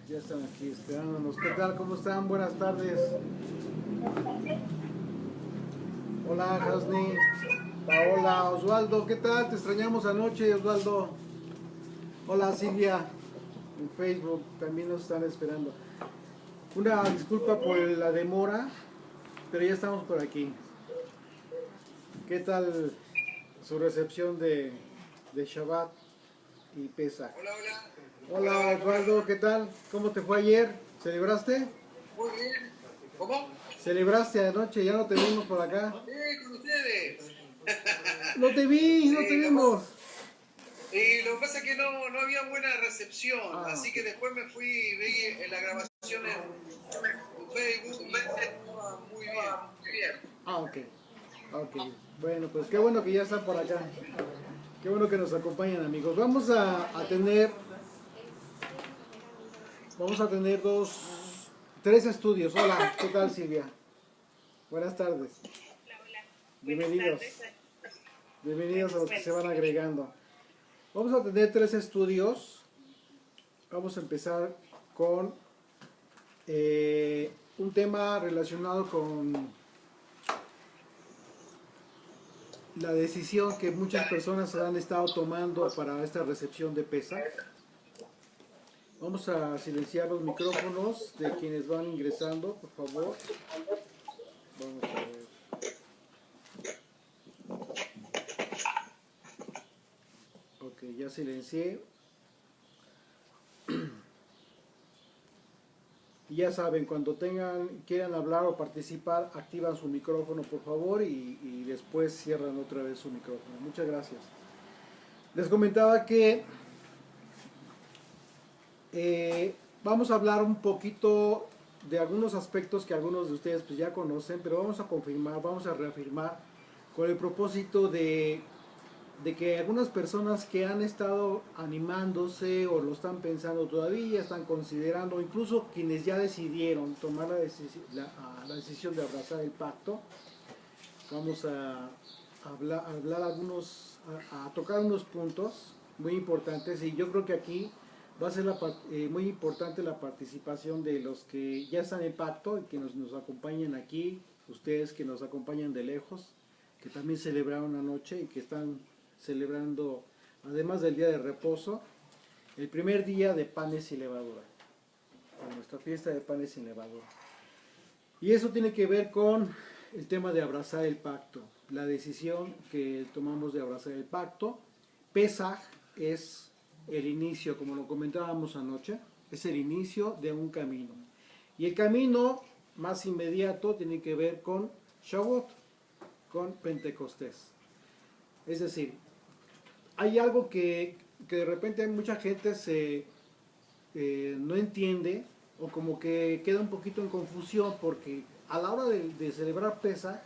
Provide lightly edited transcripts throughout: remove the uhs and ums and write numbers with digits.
Ya están aquí esperándonos. ¿Qué tal? ¿Cómo están? Buenas tardes. Hola, Hasni. Paola, Osvaldo, ¿qué tal? Te extrañamos anoche, Osvaldo. Hola, Silvia. En Facebook también nos están esperando. Una disculpa por la demora, pero ya estamos por aquí. ¿Qué tal su recepción de Shabbat y Pesach? Hola, hola. Hola, Hola, hola, ¿cómo Osvaldo, están? ¿qué tal? ¿Cómo te fue ayer? ¿Celebraste? Muy bien. ¿Cómo? ¿Celebraste anoche? Ya no te vimos por acá. Sí, con ustedes. No te vi, no te Sí, vimos. y lo que pasa es que no había buena recepción, Ah, así ok. que después me fui y vi en la grabación en Facebook y estaba muy bien. Ah, ok. Ok. Bueno, pues qué bueno que ya están por acá. Qué bueno que nos acompañan, amigos. Vamos a tener tres estudios. Hola, ¿qué tal, Silvia? Buenas tardes. Buenas Bienvenidos. tardes. Bienvenidos a Buenas, los que se buenas. van agregando. Vamos a tener tres estudios. Vamos a empezar con un tema relacionado con la decisión que muchas personas han estado tomando para esta recepción de Pesaj. Vamos a silenciar los micrófonos de quienes van ingresando, por favor. Vamos a ver. Ok, ya silencié. Y ya saben, cuando quieran hablar o participar, activan su micrófono, por favor, y después cierran otra vez su micrófono. Muchas gracias. Les comentaba que Eh, vamos a hablar un poquito de algunos aspectos que algunos de ustedes pues ya conocen, pero vamos a confirmar, vamos a reafirmar con el propósito de que algunas personas que han estado animándose o lo están pensando todavía, están considerando, incluso quienes ya decidieron tomar la decisión de abrazar el pacto, vamos a hablar a tocar unos puntos muy importantes y yo creo que aquí va a ser muy importante la participación de los que ya están en pacto y que nos acompañan aquí, ustedes que nos acompañan de lejos, que también celebraron anoche y que están celebrando, además del día de reposo, el primer día de panes y levadura, nuestra fiesta de panes y levadura. Y eso tiene que ver con el tema de abrazar el pacto, la decisión que tomamos de abrazar el pacto. Pesaj es el inicio, como lo comentábamos anoche, es el inicio de un camino. Y el camino más inmediato tiene que ver con Shavuot, con Pentecostés. Es decir, hay algo que de repente mucha gente no entiende o como que queda un poquito en confusión porque a la hora de celebrar Pesaj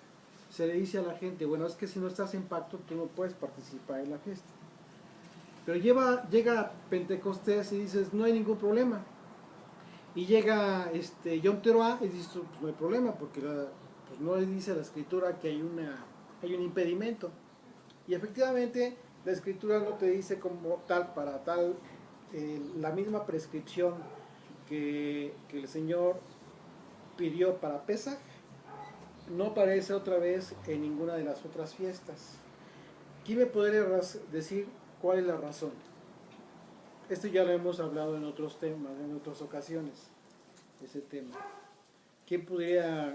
se le dice a la gente, bueno, es que si no estás en pacto tú no puedes participar en la fiesta. Pero llega Pentecostés y dices, no hay ningún problema. Y llega Yom Teruah y dices, pues no hay problema porque pues no le dice la escritura que hay un impedimento. Y efectivamente la escritura no te dice como tal para tal la misma prescripción que el Señor pidió para Pesaj no aparece otra vez en ninguna de las otras fiestas. ¿Quién me podría decir cuál es la razón? Esto ya lo hemos hablado en otros temas, en otras ocasiones, ese tema. ¿Quién podría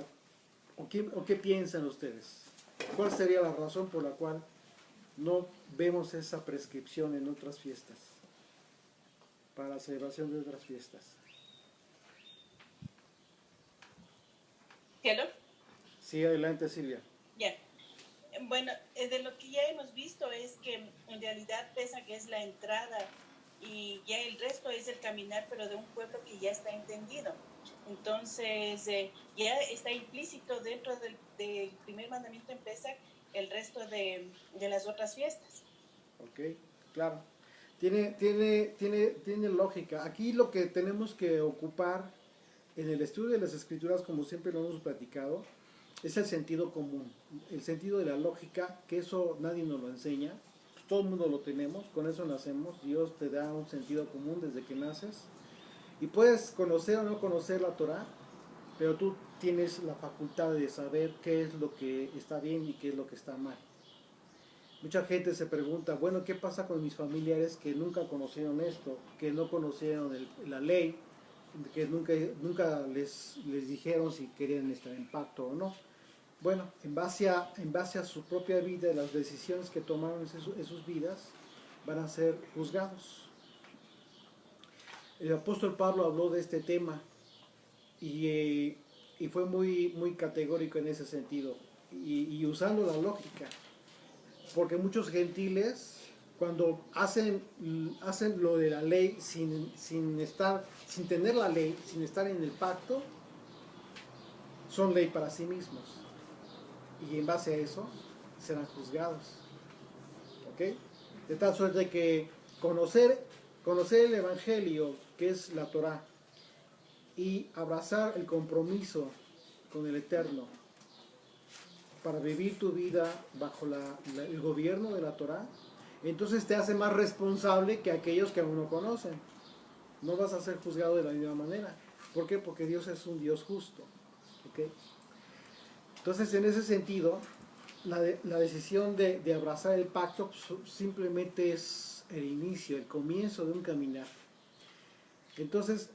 o qué piensan ustedes? ¿Cuál sería la razón por la cual no vemos esa prescripción en otras fiestas, para la celebración de otras fiestas? Hello. Sí, adelante, Silvia. Ya. Bueno, de lo que ya hemos visto es que en realidad pesa que es la entrada y ya el resto es el caminar, pero de un pueblo que ya está entendido. Entonces, ya está implícito dentro del primer mandamiento en Pesach el resto de las otras fiestas. Ok, claro. Tiene lógica. Aquí lo que tenemos que ocupar en el estudio de las escrituras, como siempre lo hemos platicado, es el sentido común, el sentido de la lógica, que eso nadie nos lo enseña, todo el mundo lo tenemos, con eso nacemos, Dios te da un sentido común desde que naces, Y puedes conocer o no conocer la Torah, pero tú tienes la facultad de saber qué es lo que está bien y qué es lo que está mal. Mucha gente se pregunta, bueno, ¿qué pasa con mis familiares que nunca conocieron esto, que no conocieron la ley, que nunca les dijeron si querían estar en pacto o no? Bueno, en base a su propia vida, las decisiones que tomaron en sus vidas, van a ser juzgados. El apóstol Pablo habló de este tema y fue muy categórico en ese sentido, y usando la lógica, porque muchos gentiles, cuando hacen lo de la ley sin tener la ley, sin estar en el pacto, son ley para sí mismos, y en base a eso serán juzgados. ¿Ok? De tal suerte que conocer el Evangelio, que es la Torah, y abrazar el compromiso con el Eterno para vivir tu vida bajo el gobierno de la Torah, entonces te hace más responsable que aquellos que aún no conocen. No vas a ser juzgado de la misma manera. ¿Por qué? Porque Dios es un Dios justo. ¿Ok? Entonces, en ese sentido, la decisión de abrazar el pacto simplemente es el inicio, el comienzo de un caminar. Entonces,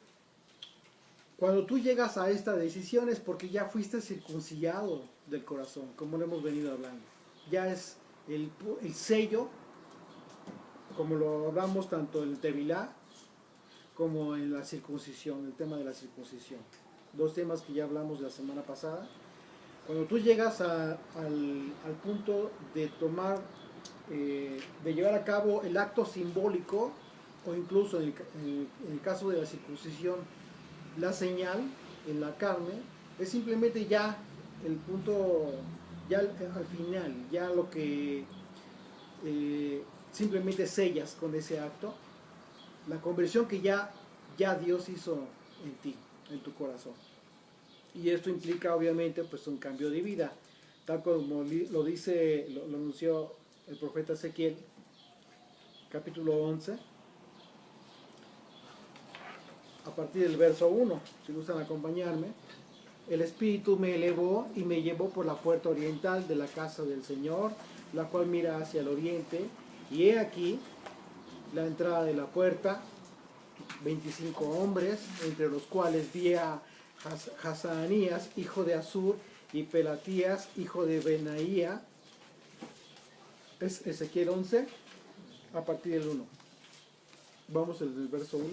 cuando tú llegas a esta decisión es porque ya fuiste circuncidado del corazón, como lo hemos venido hablando. Ya es el sello, como lo hablamos tanto en el Tevilá como en la circuncisión, el tema de la circuncisión. Dos temas que ya hablamos la semana pasada. Cuando tú llegas al punto de tomar, de llevar a cabo el acto simbólico, o incluso en el caso de la circuncisión, la señal en la carne, es simplemente ya el punto, ya al final, ya lo que simplemente sellas con ese acto, la conversión que ya Dios hizo en ti, en tu corazón. Y esto implica obviamente pues un cambio de vida, tal como lo anunció el profeta Ezequiel, capítulo 11, a partir del verso 1, si gustan acompañarme. El Espíritu me elevó y me llevó por la puerta oriental de la casa del Señor, la cual mira hacia el oriente, y he aquí la entrada de la puerta, 25 hombres, entre los cuales vi a Hazanías, hijo de Azur, y Pelatías, hijo de Benaía. Es Ezequiel 11, a partir del 1. Vamos al verso 1.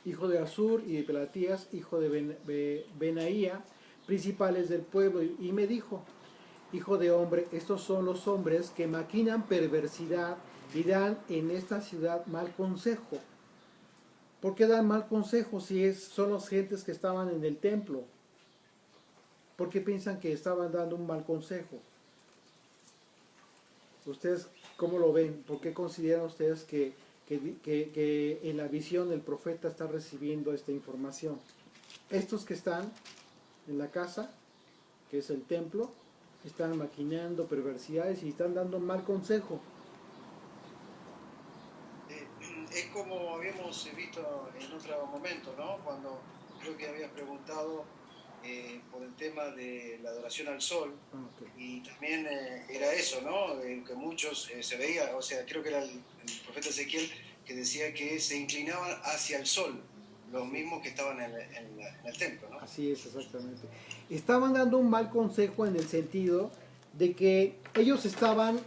Hijo de Azur y de Pelatías, hijo de Benaía, principales del pueblo, y me dijo: hijo de hombre, estos son los hombres que maquinan perversidad y dan en esta ciudad mal consejo. ¿Por qué dan mal consejo si son las gentes que estaban en el templo? ¿Por qué piensan que estaban dando un mal consejo? ¿Ustedes cómo lo ven? ¿Por qué consideran ustedes que en la visión el profeta está recibiendo esta información? Estos que están en la casa, que es el templo, están maquinando perversidades y están dando mal consejo. Es como habíamos visto en otro momento, ¿no? Cuando creo que habías preguntado por el tema de la adoración al sol. Okay. Y también era eso, ¿no? Que muchos se veía, o sea, creo que era el profeta Ezequiel que decía que se inclinaban hacia el sol, los mismos que estaban en el templo, ¿no? Así es, exactamente. Estaban dando un mal consejo en el sentido de que ellos estaban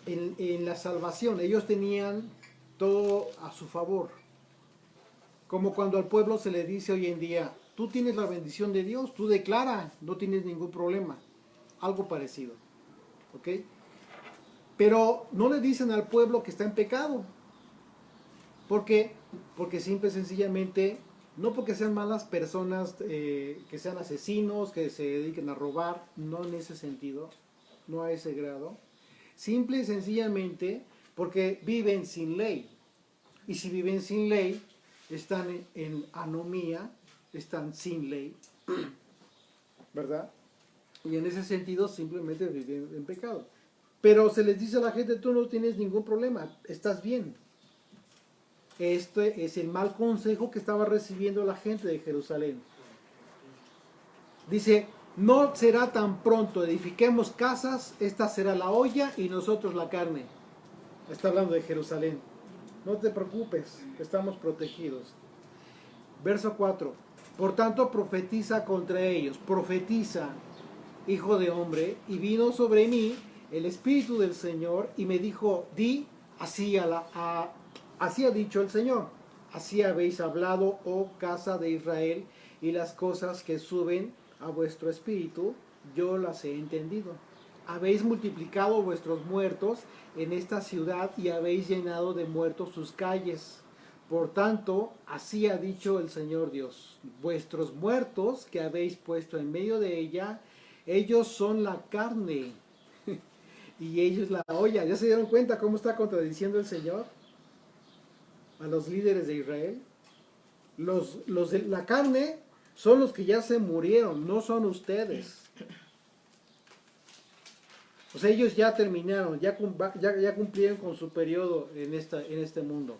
en la salvación, ellos tenían todo a su favor. Como cuando al pueblo se le dice hoy en día: tú tienes la bendición de Dios, tú declara, no tienes ningún problema. Algo parecido. ¿Ok? Pero no le dicen al pueblo que está en pecado. ¿Por qué? Porque simple y sencillamente, no porque sean malas personas, que sean asesinos, que se dediquen a robar, no en ese sentido, no a ese grado. Simple y sencillamente porque viven sin ley. Y si viven sin ley, están en anomía, están sin ley, ¿verdad? Y en ese sentido simplemente viven en pecado. Pero se les dice a la gente: tú no tienes ningún problema, estás bien. Este es el mal consejo que estaba recibiendo la gente de Jerusalén. Dice, no será tan pronto edifiquemos casas, esta será la olla y nosotros la carne. Está hablando de Jerusalén. No te preocupes, estamos protegidos. Verso 4. Por tanto profetiza contra ellos, profetiza, hijo de hombre, y vino sobre mí el Espíritu del Señor y me dijo, di, así ha dicho el Señor, así habéis hablado, oh casa de Israel, y las cosas que suben a vuestro espíritu, yo las he entendido. Habéis multiplicado vuestros muertos en esta ciudad y habéis llenado de muertos sus calles. Por tanto, así ha dicho el Señor Dios, vuestros muertos que habéis puesto en medio de ella, ellos son la carne y ellos la olla. ¿Ya se dieron cuenta cómo está contradiciendo el Señor a los líderes de Israel? Los de la carne son los que ya se murieron, no son ustedes. O sea, ellos ya terminaron, ya cumplieron con su periodo en este mundo.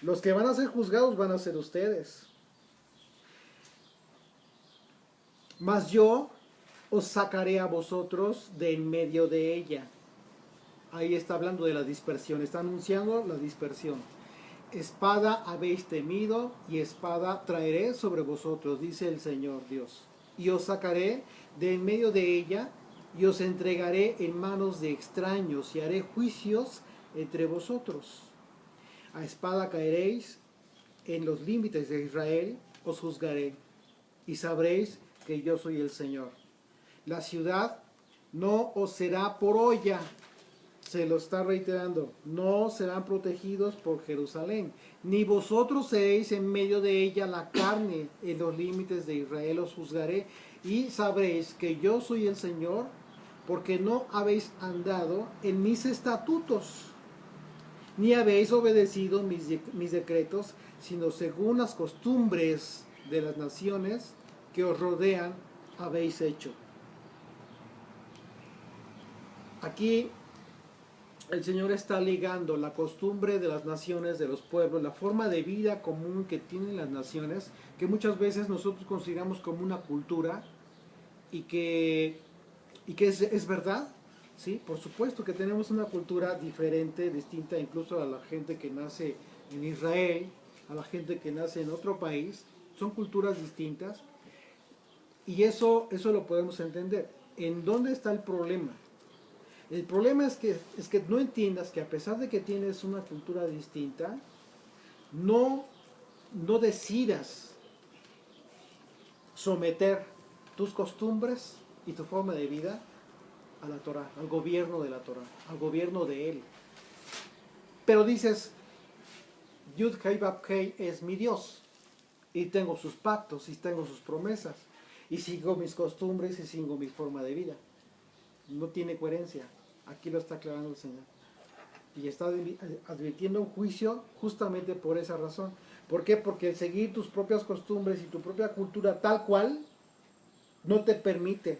Los que van a ser juzgados van a ser ustedes. Mas yo os sacaré a vosotros de en medio de ella. Ahí está hablando de la dispersión, está anunciando la dispersión. Espada habéis temido y espada traeré sobre vosotros, dice el Señor Dios. Y os sacaré de en medio de ella y os entregaré en manos de extraños y haré juicios entre vosotros. A espada caeréis, en los límites de Israel os juzgaré y sabréis que yo soy el Señor. La ciudad no os será por olla, se lo está reiterando, no serán protegidos por Jerusalén, ni vosotros seréis en medio de ella la carne, en los límites de Israel os juzgaré y sabréis que yo soy el Señor, porque no habéis andado en mis estatutos, ni habéis obedecido mis decretos, sino según las costumbres de las naciones que os rodean habéis hecho. Aquí el Señor está ligando la costumbre de las naciones, de los pueblos, la forma de vida común que tienen las naciones, que muchas veces nosotros consideramos como una cultura y que es verdad. Sí, por supuesto que tenemos una cultura diferente, distinta incluso a la gente que nace en Israel, a la gente que nace en otro país. Son culturas distintas y eso lo podemos entender. ¿En dónde está el problema? El problema es que no entiendas que a pesar de que tienes una cultura distinta, no decidas someter tus costumbres y tu forma de vida a la Torah, al gobierno de la Torah, al gobierno de Él. Pero dices, Yud-Hei Vав-Hei es mi Dios, y tengo sus pactos, y tengo sus promesas, y sigo mis costumbres, y sigo mi forma de vida. No tiene coherencia. Aquí lo está aclarando el Señor. Y está advirtiendo un juicio justamente por esa razón. ¿Por qué? Porque el seguir tus propias costumbres y tu propia cultura tal cual no te permite,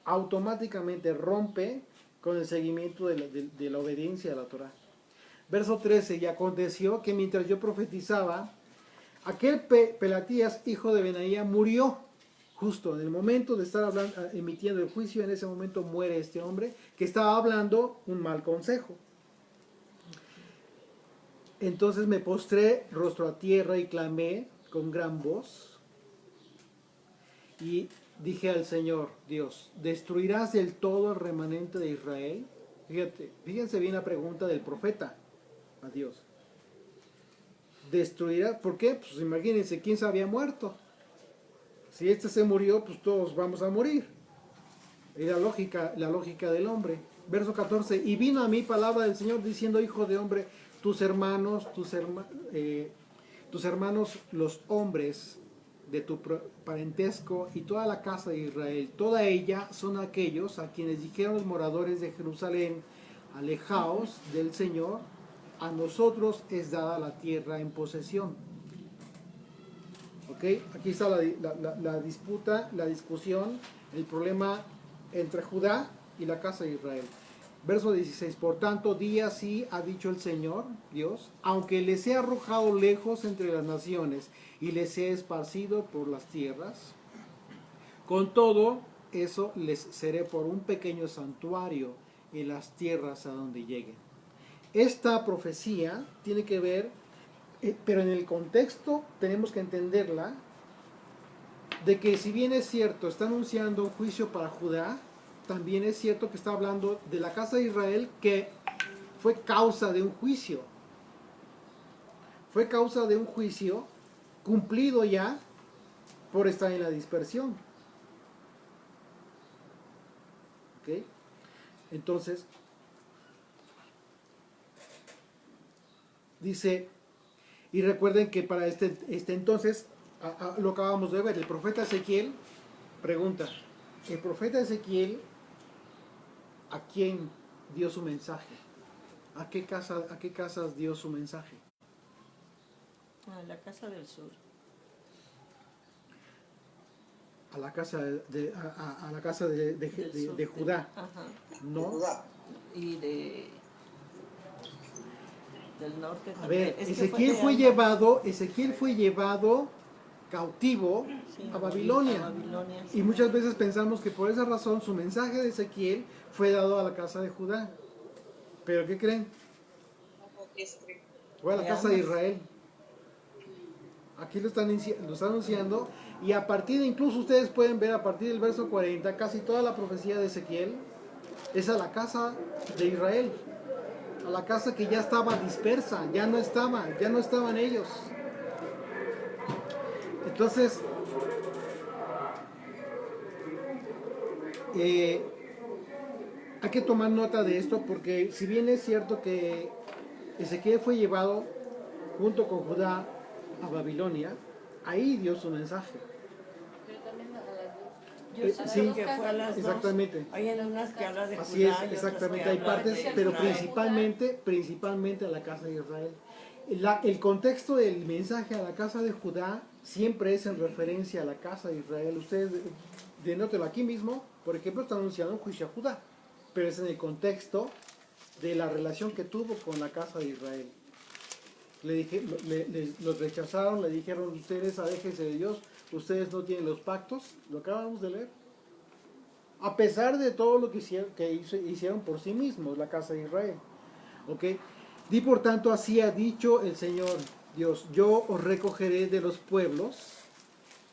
automáticamente rompe con el seguimiento de la obediencia a la Torah. Verso 13, y aconteció que mientras yo profetizaba, aquel Pelatías, hijo de Benaía, murió. Justo en el momento de estar emitiendo el juicio, en ese momento muere este hombre que estaba hablando un mal consejo. Entonces me postré rostro a tierra y clamé con gran voz y dije al Señor Dios, ¿destruirás del todo el remanente de Israel? Fíjense bien la pregunta del profeta a Dios. ¿Destruirás? ¿Por qué? Pues imagínense, ¿quién se había muerto? Si este se murió, pues todos vamos a morir. Es la lógica del hombre. Verso 14, y vino a mí palabra del Señor diciendo, hijo de hombre, tus hermanos, los hombres de tu parentesco y toda la casa de Israel, toda ella son aquellos a quienes dijeron los moradores de Jerusalén, alejaos del Señor, a nosotros es dada la tierra en posesión. ¿Ok? Aquí está la disputa, la discusión, el problema entre Judá y la casa de Israel. Verso 16, por tanto, di así ha dicho el Señor, Dios, aunque les he arrojado lejos entre las naciones y les he esparcido por las tierras, con todo eso les seré por un pequeño santuario en las tierras a donde lleguen. Esta profecía tiene que ver, pero en el contexto tenemos que entenderla, de que si bien es cierto, está anunciando un juicio para Judá, también es cierto que está hablando de la casa de Israel, que fue causa de un juicio. Fue causa de un juicio cumplido ya por estar en la dispersión. ¿Ok? Entonces, dice, y recuerden que para este entonces, lo acabamos de ver, el profeta Ezequiel pregunta, el profeta Ezequiel, ¿a quién dio su mensaje? ¿A qué casas dio su mensaje? A la casa del sur. A la casa a la casa de Judá, Ajá. ¿no? Judá. Y del norte A también. ver, Es que Ezequiel fue llevado cautivo sí, a Babilonia. a Babilonia, sí. Y muchas veces pensamos que por esa razón su mensaje de Ezequiel fue dado a la casa de Judá. ¿Pero qué creen? Fue a la De casa de ambas. Israel. Aquí lo está anunciando. Y a partir de, incluso ustedes pueden ver a partir del verso 40, casi toda la profecía de Ezequiel es a la casa de Israel. A la casa que ya estaba dispersa, ya no estaban ellos. Entonces, hay que tomar nota de esto porque si bien es cierto que Ezequiel fue llevado junto con Judá a Babilonia, ahí dio su mensaje. Pero también a las dos. Yo sé sí, que fue a las dos. exactamente. Hay en unas que habla de Así Judá es, y otras exactamente. que Hay habla partes, de pero Israel. principalmente a la casa de Israel. El contexto del mensaje a la casa de Judá siempre es en referencia a la casa de Israel. Ustedes denótenlo aquí mismo, por ejemplo, está anunciando un juicio a Judá, pero es en el contexto de la relación que tuvo con la casa de Israel. Los rechazaron, le dijeron, ustedes aléjense de Dios, ustedes no tienen los pactos, lo acabamos de leer. A pesar de todo lo que hicieron por sí mismos, la casa de Israel. ¿Ok? Di por tanto, así ha dicho el Señor Dios, yo os recogeré de los pueblos.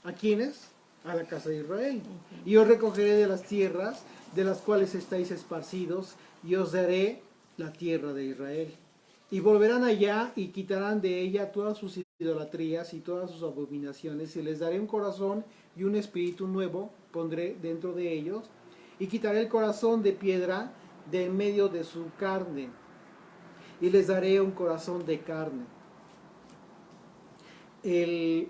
¿A quiénes? A la casa de Israel. Y os recogeré de las tierras de las cuales estáis esparcidos, y os daré la tierra de Israel. Y volverán allá y quitarán de ella todas sus idolatrías y todas sus abominaciones, y les daré un corazón y un espíritu nuevo, pondré dentro de ellos, y quitaré el corazón de piedra de en medio de su carne, y les daré un corazón de carne. El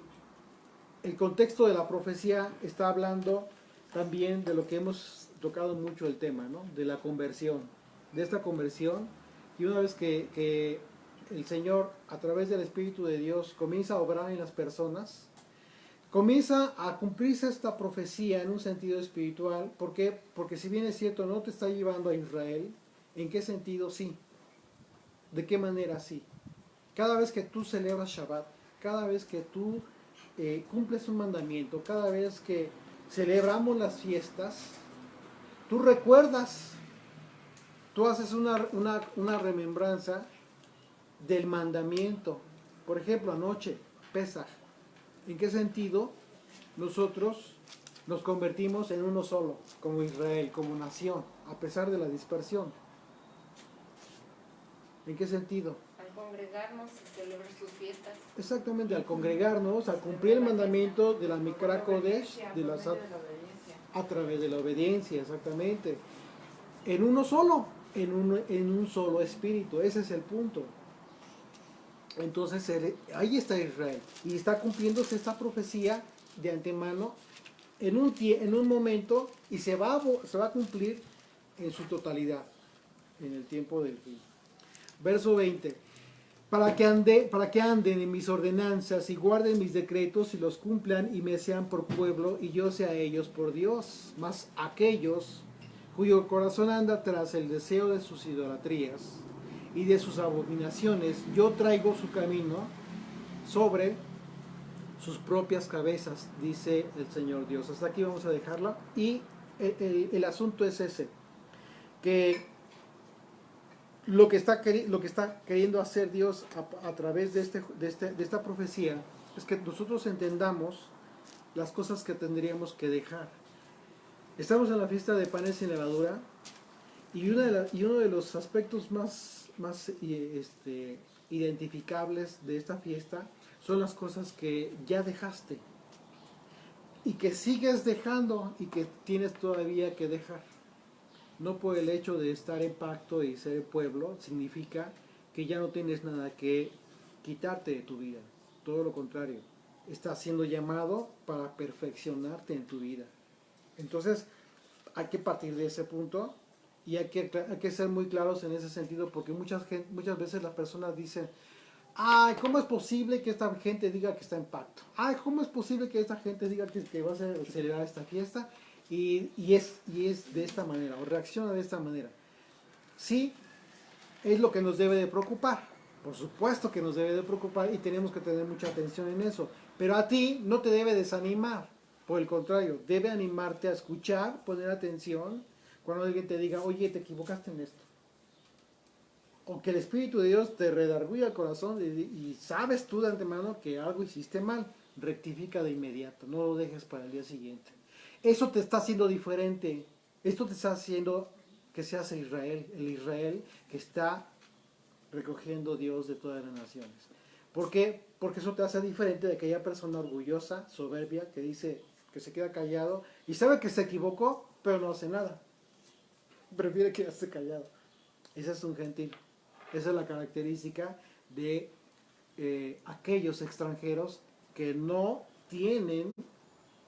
contexto de la profecía está hablando también de lo que hemos tocado mucho el tema, ¿no? De la conversión, de esta conversión. Y una vez que el Señor, a través del Espíritu de Dios, comienza a obrar en las personas, comienza a cumplirse esta profecía en un sentido espiritual. ¿Por qué? Porque si bien es cierto, no te está llevando a Israel, ¿en qué sentido sí? ¿De qué manera sí? Cada vez que tú celebras Shabbat, cada vez que tú cumples un mandamiento, cada vez que celebramos las fiestas, tú recuerdas, tú haces una remembranza del mandamiento. Por ejemplo, anoche, Pesaj. ¿En qué sentido nosotros nos convertimos en uno solo, como Israel, como nación, a pesar de la dispersión? ¿En qué sentido? Al congregarnos y celebrar sus fiestas. Exactamente, al congregarnos, al cumplir el mandamiento de la Mikra Kodesh, a través de la obediencia, exactamente. En uno solo, en un solo espíritu, ese es el punto. Entonces ahí está Israel y está cumpliéndose esta profecía de antemano en un momento y se va a cumplir en su totalidad en el tiempo del fin. Verso 20. Para que anden en mis ordenanzas y guarden mis decretos y los cumplan y me sean por pueblo y yo sea a ellos por Dios. Mas aquellos cuyo corazón anda tras el deseo de sus idolatrías y de sus abominaciones, yo traigo su camino sobre sus propias cabezas, dice el Señor Dios. Hasta aquí vamos a dejarla. Y el asunto es ese, que lo que está queriendo hacer Dios a través de esta profecía es que nosotros entendamos las cosas que tendríamos que dejar. Estamos en la fiesta de panes sin levadura, y uno de los aspectos más identificables de esta fiesta son las cosas que ya dejaste y que sigues dejando y que tienes todavía que dejar. No por el hecho de estar en pacto y ser pueblo significa que ya no tienes nada que quitarte de tu vida. Todo lo contrario, estás siendo llamado para perfeccionarte en tu vida. Entonces hay que partir de ese punto y hay que ser muy claros en ese sentido, porque muchas veces las personas dicen: ay, ¿cómo es posible que esta gente diga que está en pacto? Ay, ¿cómo es posible que esta gente diga que va a celebrar esta fiesta? Y es de esta manera, o reacciona de esta manera. Sí, es lo que nos debe de preocupar. Por supuesto que nos debe de preocupar y tenemos que tener mucha atención en eso. Pero a ti no te debe desanimar. Por el contrario, debe animarte a escuchar, poner atención cuando alguien te diga: oye, te equivocaste en esto. O que el Espíritu de Dios te redarguya el corazón y sabes tú de antemano que algo hiciste mal. Rectifica de inmediato, no lo dejes para el día siguiente. Eso te está haciendo diferente. Esto te está haciendo que seas Israel, el Israel que está recogiendo Dios de todas las naciones. ¿Por qué? Porque eso te hace diferente de aquella persona orgullosa, soberbia, que dice, que se queda callado y sabe que se equivocó, pero no hace nada. Prefiere quedarse callado. Ese es un gentil. Esa es la característica de aquellos extranjeros que no tienen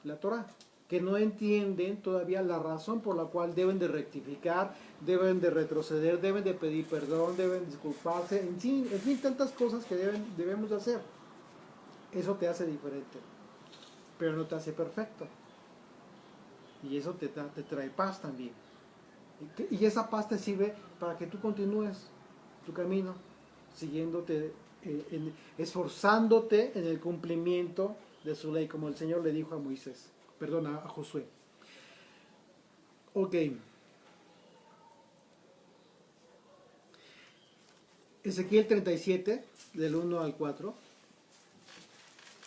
la Torah, que no entienden todavía la razón por la cual deben de rectificar, deben de retroceder, deben de pedir perdón, deben disculparse, en fin, tantas cosas que debemos de hacer. Eso te hace diferente, pero no te hace perfecto. Y eso te trae paz también. Y esa paz te sirve para que tú continúes tu camino, siguiéndote, esforzándote en el cumplimiento de su ley, como el Señor le dijo a Moisés, perdón, a Josué. Ok. Ezequiel 37, del 1 al 4.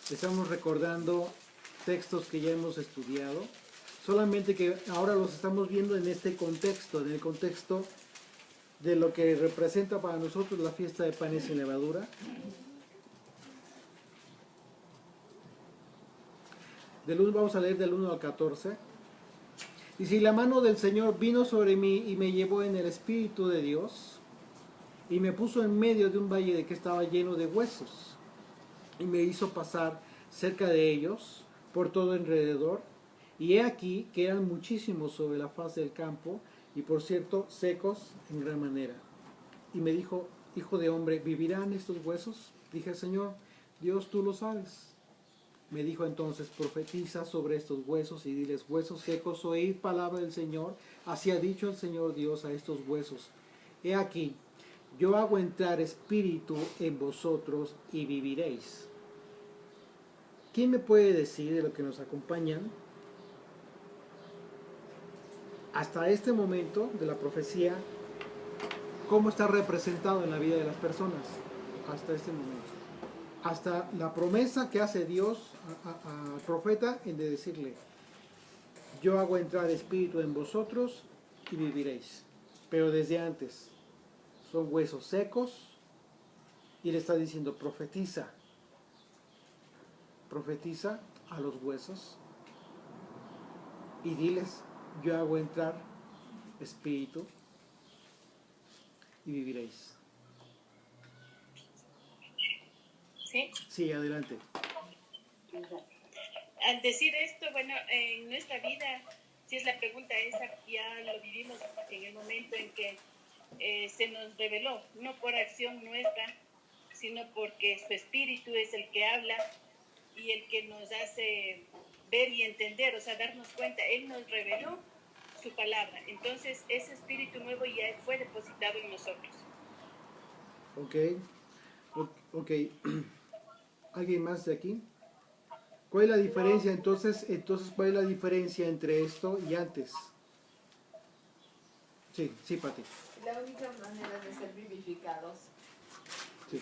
Estamos recordando textos que ya hemos estudiado, solamente que ahora los estamos viendo en este contexto, en el contexto de lo que representa para nosotros la fiesta de panes sin levadura. Vamos a leer del 1 al 14. Y si la mano del Señor vino sobre mí y me llevó en el Espíritu de Dios y me puso en medio de un valle de que estaba lleno de huesos y me hizo pasar cerca de ellos por todo alrededor, y he aquí que eran muchísimos sobre la faz del campo y por cierto secos en gran manera. Y me dijo: hijo de hombre, ¿vivirán estos huesos? Dije: Señor Dios, tú lo sabes. Me dijo entonces: profetiza sobre estos huesos y diles: huesos secos, oíd palabra del Señor. Así ha dicho el Señor Dios a estos huesos: he aquí, yo hago entrar espíritu en vosotros y viviréis. ¿Quién me puede decir de lo que nos acompañan hasta este momento de la profecía, cómo está representado en la vida de las personas? Hasta este momento, hasta la promesa que hace Dios al profeta en de decirle: yo hago entrar espíritu en vosotros y viviréis. Pero desde antes son huesos secos y le está diciendo: profetiza a los huesos y diles: yo hago entrar espíritu y viviréis. ¿Sí? Sí, adelante. Al decir esto, bueno, en nuestra vida, si es la pregunta esa, ya lo vivimos en el momento en que se nos reveló, no por acción nuestra, sino porque su espíritu es el que habla y el que nos hace ver y entender, o sea, darnos cuenta. Él nos reveló su palabra. Entonces, ese espíritu nuevo ya fue depositado en nosotros. Ok, ok. ¿Alguien más de aquí? ¿Cuál es la diferencia entonces? ¿Cuál es la diferencia entre esto y antes? Sí, sí, Pati. La única manera de ser vivificados, Sí.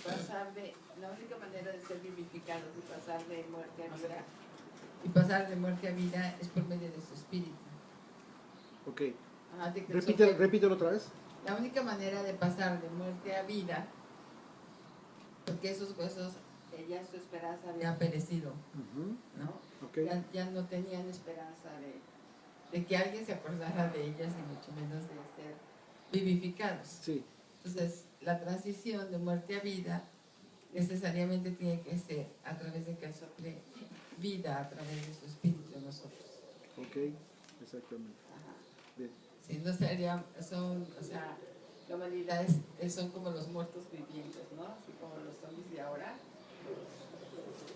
la única manera de ser vivificados y pasar de muerte a vida, y pasar de muerte a vida es por medio de su espíritu. Ok. Ajá, de que Repítelo otra vez. la única manera de pasar de muerte a vida, porque esos huesos, ya su esperanza había perecido, Ujú, ¿no? ok. Ya no tenían esperanza de que alguien se acordara de ellas y mucho menos de ser vivificados. Sí, Entonces, la transición de muerte a vida necesariamente tiene que ser a través de que sople vida a través de su espíritu en nosotros. ok, exactamente. Ajá. Bien. Si no o sea, la humanidad son como los muertos vivientes, ¿no? Así como los zombies de ahora.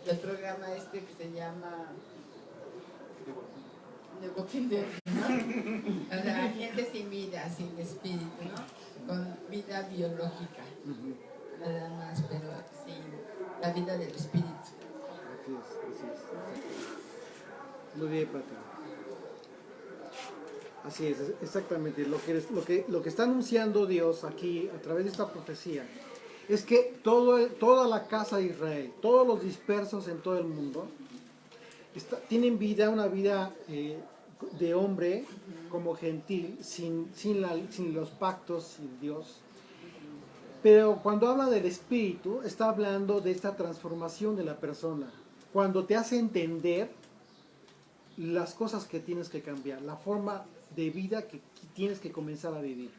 El programa que se llama The Walking Dead, ¿no? O sea, gente sin vida, sin espíritu, ¿no? Con vida biológica, Ujú, nada más, pero sin la vida del espíritu. así es. Muy bien, Pati. Así es, exactamente. Lo que está anunciando Dios aquí a través de esta profecía es que toda la casa de Israel, todos los dispersos en todo el mundo, tienen una vida de hombre como gentil, sin los pactos, sin Dios. Pero cuando habla del espíritu, está hablando de esta transformación de la persona. Cuando te hace entender las cosas que tienes que cambiar, la forma de vida que tienes que comenzar a vivir.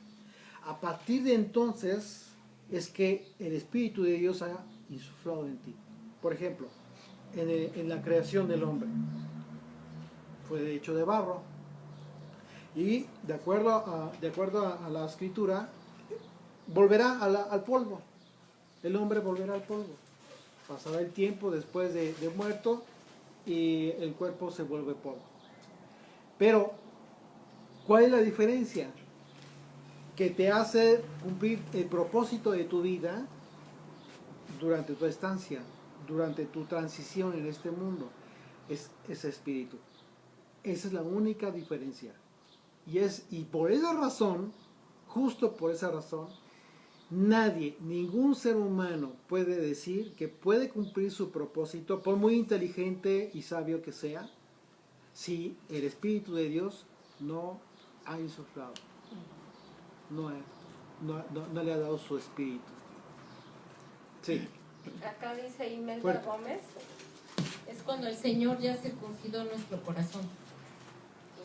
A partir de entonces es que el Espíritu de Dios ha insuflado en ti. Por ejemplo, en la creación del hombre, fue hecho de barro. Y de acuerdo a la escritura, volverá al polvo. El hombre volverá al polvo. Pasará el tiempo después de muerto y el cuerpo se vuelve polvo. Pero, ¿cuál es la diferencia? Que te hace cumplir el propósito de tu vida durante tu estancia, durante tu transición en este mundo. Es ese espíritu. Esa es la única diferencia. Y por esa razón, justo por esa razón, nadie, ningún ser humano puede decir que puede cumplir su propósito, por muy inteligente y sabio que sea, si el Espíritu de Dios no ha insuflado, no le ha dado su espíritu. Sí. Acá dice Imelda Fuerte. Gómez, es cuando el Señor ya circuncidó nuestro corazón.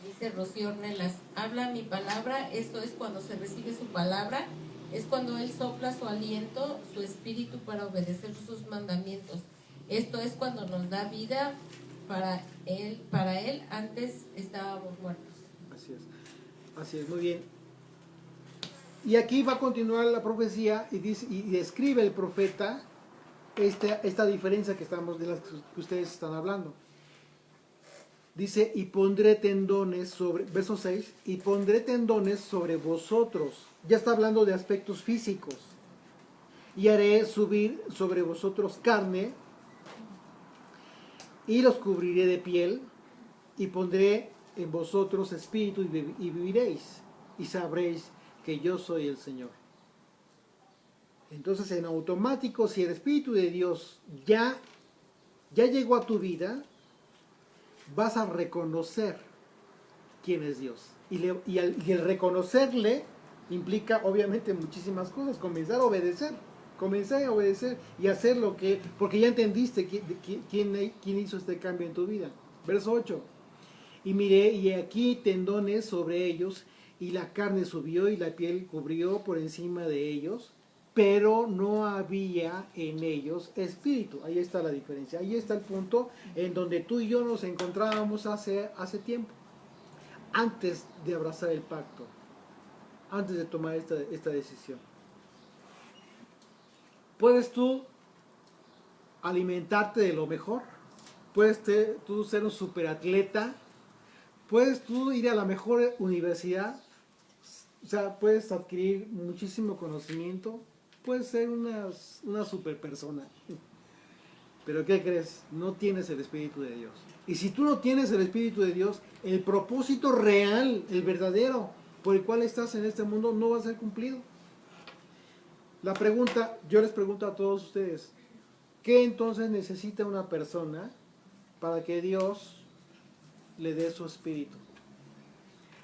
Dice Rocío Ornelas, habla mi palabra, esto es cuando se recibe su palabra, es cuando Él sopla su aliento, su espíritu para obedecer sus mandamientos. Esto es cuando nos da vida para Él antes estábamos muertos. Así es, muy bien. Y aquí va a continuar la profecía y describe el profeta esta diferencia de las que ustedes están hablando. Dice, y pondré tendones sobre, verso 6, y pondré tendones sobre vosotros. Ya está hablando de aspectos físicos. Y haré subir sobre vosotros carne, y los cubriré de piel, y pondré en vosotros espíritu y viviréis, y sabréis que yo soy el Señor. Entonces, en automático, si el Espíritu de Dios ya llegó a tu vida, vas a reconocer quién es Dios. Y el reconocerle implica obviamente muchísimas cosas. Comenzar a obedecer y hacer lo que, porque ya entendiste quién hizo este cambio en tu vida. Verso 8. Y miré, y aquí tendones sobre ellos, y la carne subió y la piel cubrió por encima de ellos, pero no había en ellos espíritu. Ahí está la diferencia. Ahí está el punto en donde tú y yo nos encontrábamos hace tiempo, antes de abrazar el pacto, antes de tomar esta decisión. ¿Puedes tú alimentarte de lo mejor? ¿Puedes tú ser un superatleta? Puedes tú ir a la mejor universidad, o sea, puedes adquirir muchísimo conocimiento, puedes ser una super persona. Pero ¿qué crees? No tienes el Espíritu de Dios. Y si tú no tienes el Espíritu de Dios, el propósito real, el verdadero, por el cual estás en este mundo, no va a ser cumplido. La pregunta, yo les pregunto a todos ustedes, ¿qué entonces necesita una persona para que Dios le dé su Espíritu?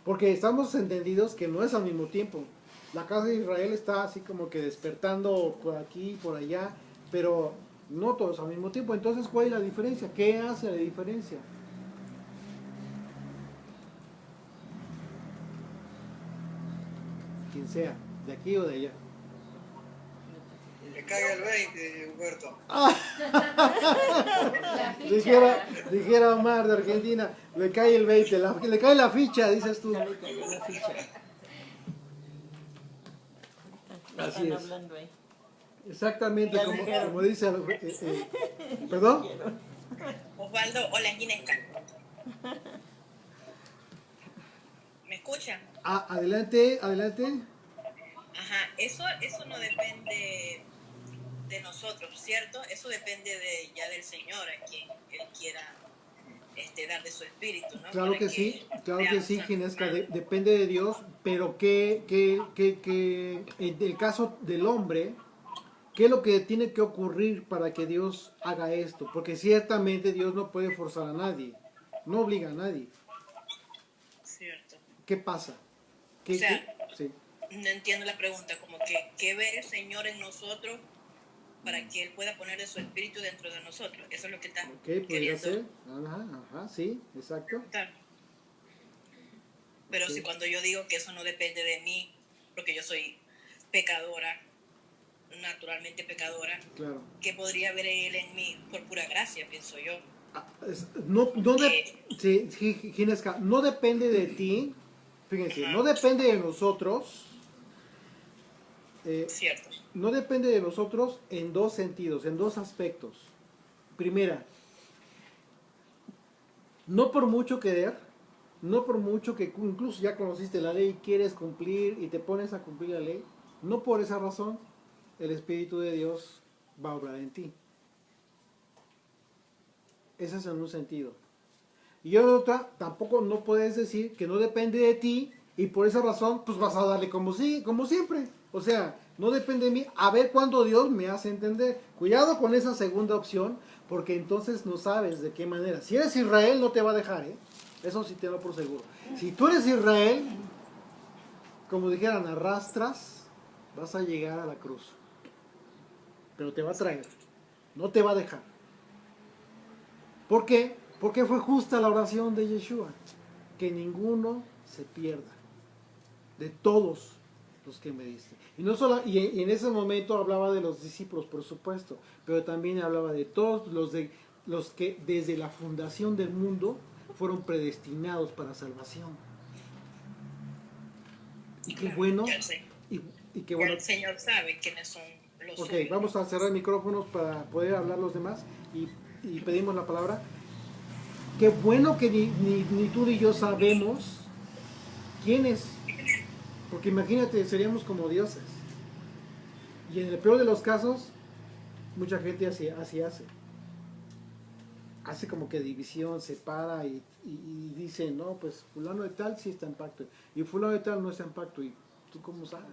Porque estamos entendidos que no es al mismo tiempo. La casa de Israel está así como que despertando por aquí y por allá, pero no todos al mismo tiempo. Entonces, ¿cuál es la diferencia? ¿Qué hace la diferencia? Quien sea, de aquí o de allá. Le caiga el 20, Humberto. La Dijera, ficha. dijera Omar de Argentina, le cae el 20, le cae la ficha, dices tú. Ya le cayó la ficha. Así Están es. hablando ahí. Exactamente Ya como, dijeron. como dice, ¿perdón? Osvaldo, hola Ginesca. ¿Me escuchan? Ah, adelante, adelante. Ajá, eso no depende de nosotros, ¿cierto? Eso depende ya del Señor, a quien Él quiera dar de su espíritu, ¿no? Claro Para que sí, seamos Ginesca, santos. depende de Dios, pero en el caso del hombre, ¿qué es lo que tiene que ocurrir para que Dios haga esto? Porque ciertamente Dios no puede forzar a nadie, no obliga a nadie. Cierto. ¿Qué pasa? O sea, Sí. no entiendo la pregunta, como que ¿qué ve el Señor en nosotros para que Él pueda poner de su espíritu dentro de nosotros? Eso es lo que está Ok, podría queriendo ser. Ajá, sí, exacto. preguntar. Pero Ok. si cuando yo digo que eso no depende de mí, porque yo soy pecadora, naturalmente pecadora, Claro. ¿qué podría ver Él en mí por pura gracia, pienso yo? Sí, Ginesca, no depende de ti, fíjense, no depende de nosotros, Cierto. no depende de nosotros en dos sentidos, en dos aspectos. Primera, no por mucho querer, no por mucho que incluso ya conociste la ley, quieres cumplir y te pones a cumplir la ley, no por esa razón el Espíritu de Dios va a obrar en ti. Ese es en un sentido. Y en otra, tampoco no puedes decir que no depende de ti y por esa razón pues vas a darle como siempre. O sea, no depende de mí. A ver cuándo Dios me hace entender. Cuidado con esa segunda opción porque entonces no sabes de qué manera. Si eres Israel no te va a dejar, ¿eh? Eso sí te lo por seguro. Si tú eres Israel, como dijeran, arrastras, vas a llegar a la cruz. Pero te va a traer. No te va a dejar. ¿Por qué? Porque fue justa la oración de Yeshua. Que ninguno se pierda. De todos los que me diste. Y no solo, y en ese momento hablaba de los discípulos, por supuesto. Pero también hablaba de todos los que desde la fundación del mundo fueron predestinados para salvación. Y qué bueno. Ya el Señor, Y qué bueno. el Señor sabe quiénes son los Ok, suyos. vamos a cerrar micrófonos para poder hablar los demás y pedimos la palabra. Qué bueno que ni tú ni yo sabemos quién es. Porque imagínate, seríamos como dioses. Y en el peor de los casos, mucha gente así hace. Hace como que división, separa y dice, no, pues fulano de tal sí está en pacto. Y fulano de tal no está en pacto. ¿Y tú cómo sabes?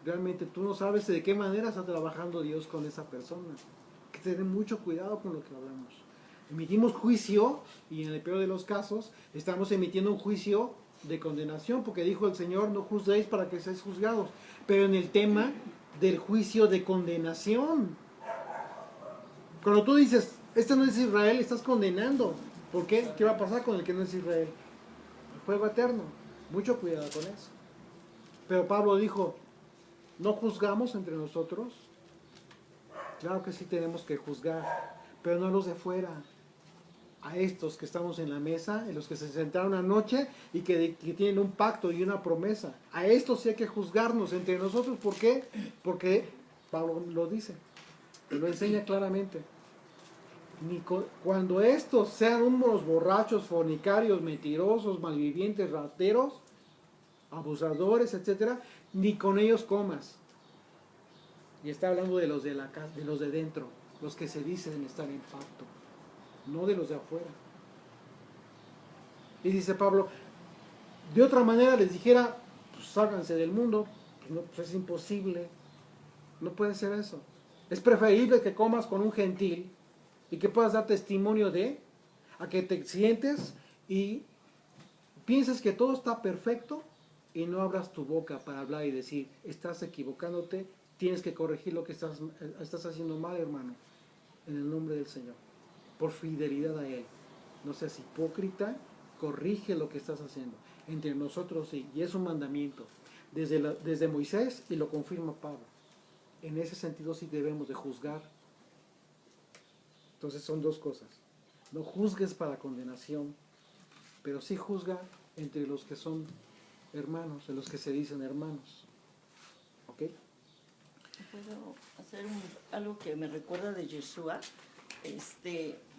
Realmente tú no sabes de qué manera está trabajando Dios con esa persona. Hay que tener mucho cuidado con lo que hablamos. Emitimos juicio y en el peor de los casos estamos emitiendo un juicio de condenación porque dijo el Señor, no juzguéis para que seáis juzgados. Pero en el tema del juicio de condenación. Cuando tú dices, este no es Israel, estás condenando. ¿Por qué? ¿Qué va a pasar con el que no es Israel? Fuego eterno. Mucho cuidado con eso. Pero Pablo dijo, ¿no juzgamos entre nosotros? Claro que sí tenemos que juzgar, pero no los de fuera. A estos que estamos en la mesa, en los que se sentaron anoche y que tienen un pacto y una promesa. A estos sí hay que juzgarnos entre nosotros. ¿Por qué? Porque Pablo lo dice, lo enseña claramente. cuando estos sean unos borrachos, fornicarios, mentirosos, malvivientes, rateros, abusadores, etcétera, ni con ellos comas. Y está hablando de los de la casa, de los de dentro, los que se dicen estar en pacto, no de los de afuera. Y dice Pablo, de otra manera les dijera, pues sálganse del mundo, no, pues es imposible, no puede ser eso. Es preferible que comas con un gentil y que puedas dar testimonio de, a que te sientes y pienses que todo está perfecto y no abras tu boca para hablar y decir, estás equivocándote, tienes que corregir lo que estás haciendo mal, hermano, en el nombre del Señor, por fidelidad a Él. No seas hipócrita, corrige lo que estás haciendo. Entre nosotros sí, y es un mandamiento, desde Moisés, y lo confirma Pablo. En ese sentido sí debemos de juzgar. Entonces son dos cosas. No juzgues para condenación, pero sí juzga entre los que son hermanos, de los que se dicen hermanos. ¿Ok? ¿Puedo hacer algo que me recuerda de Yeshua?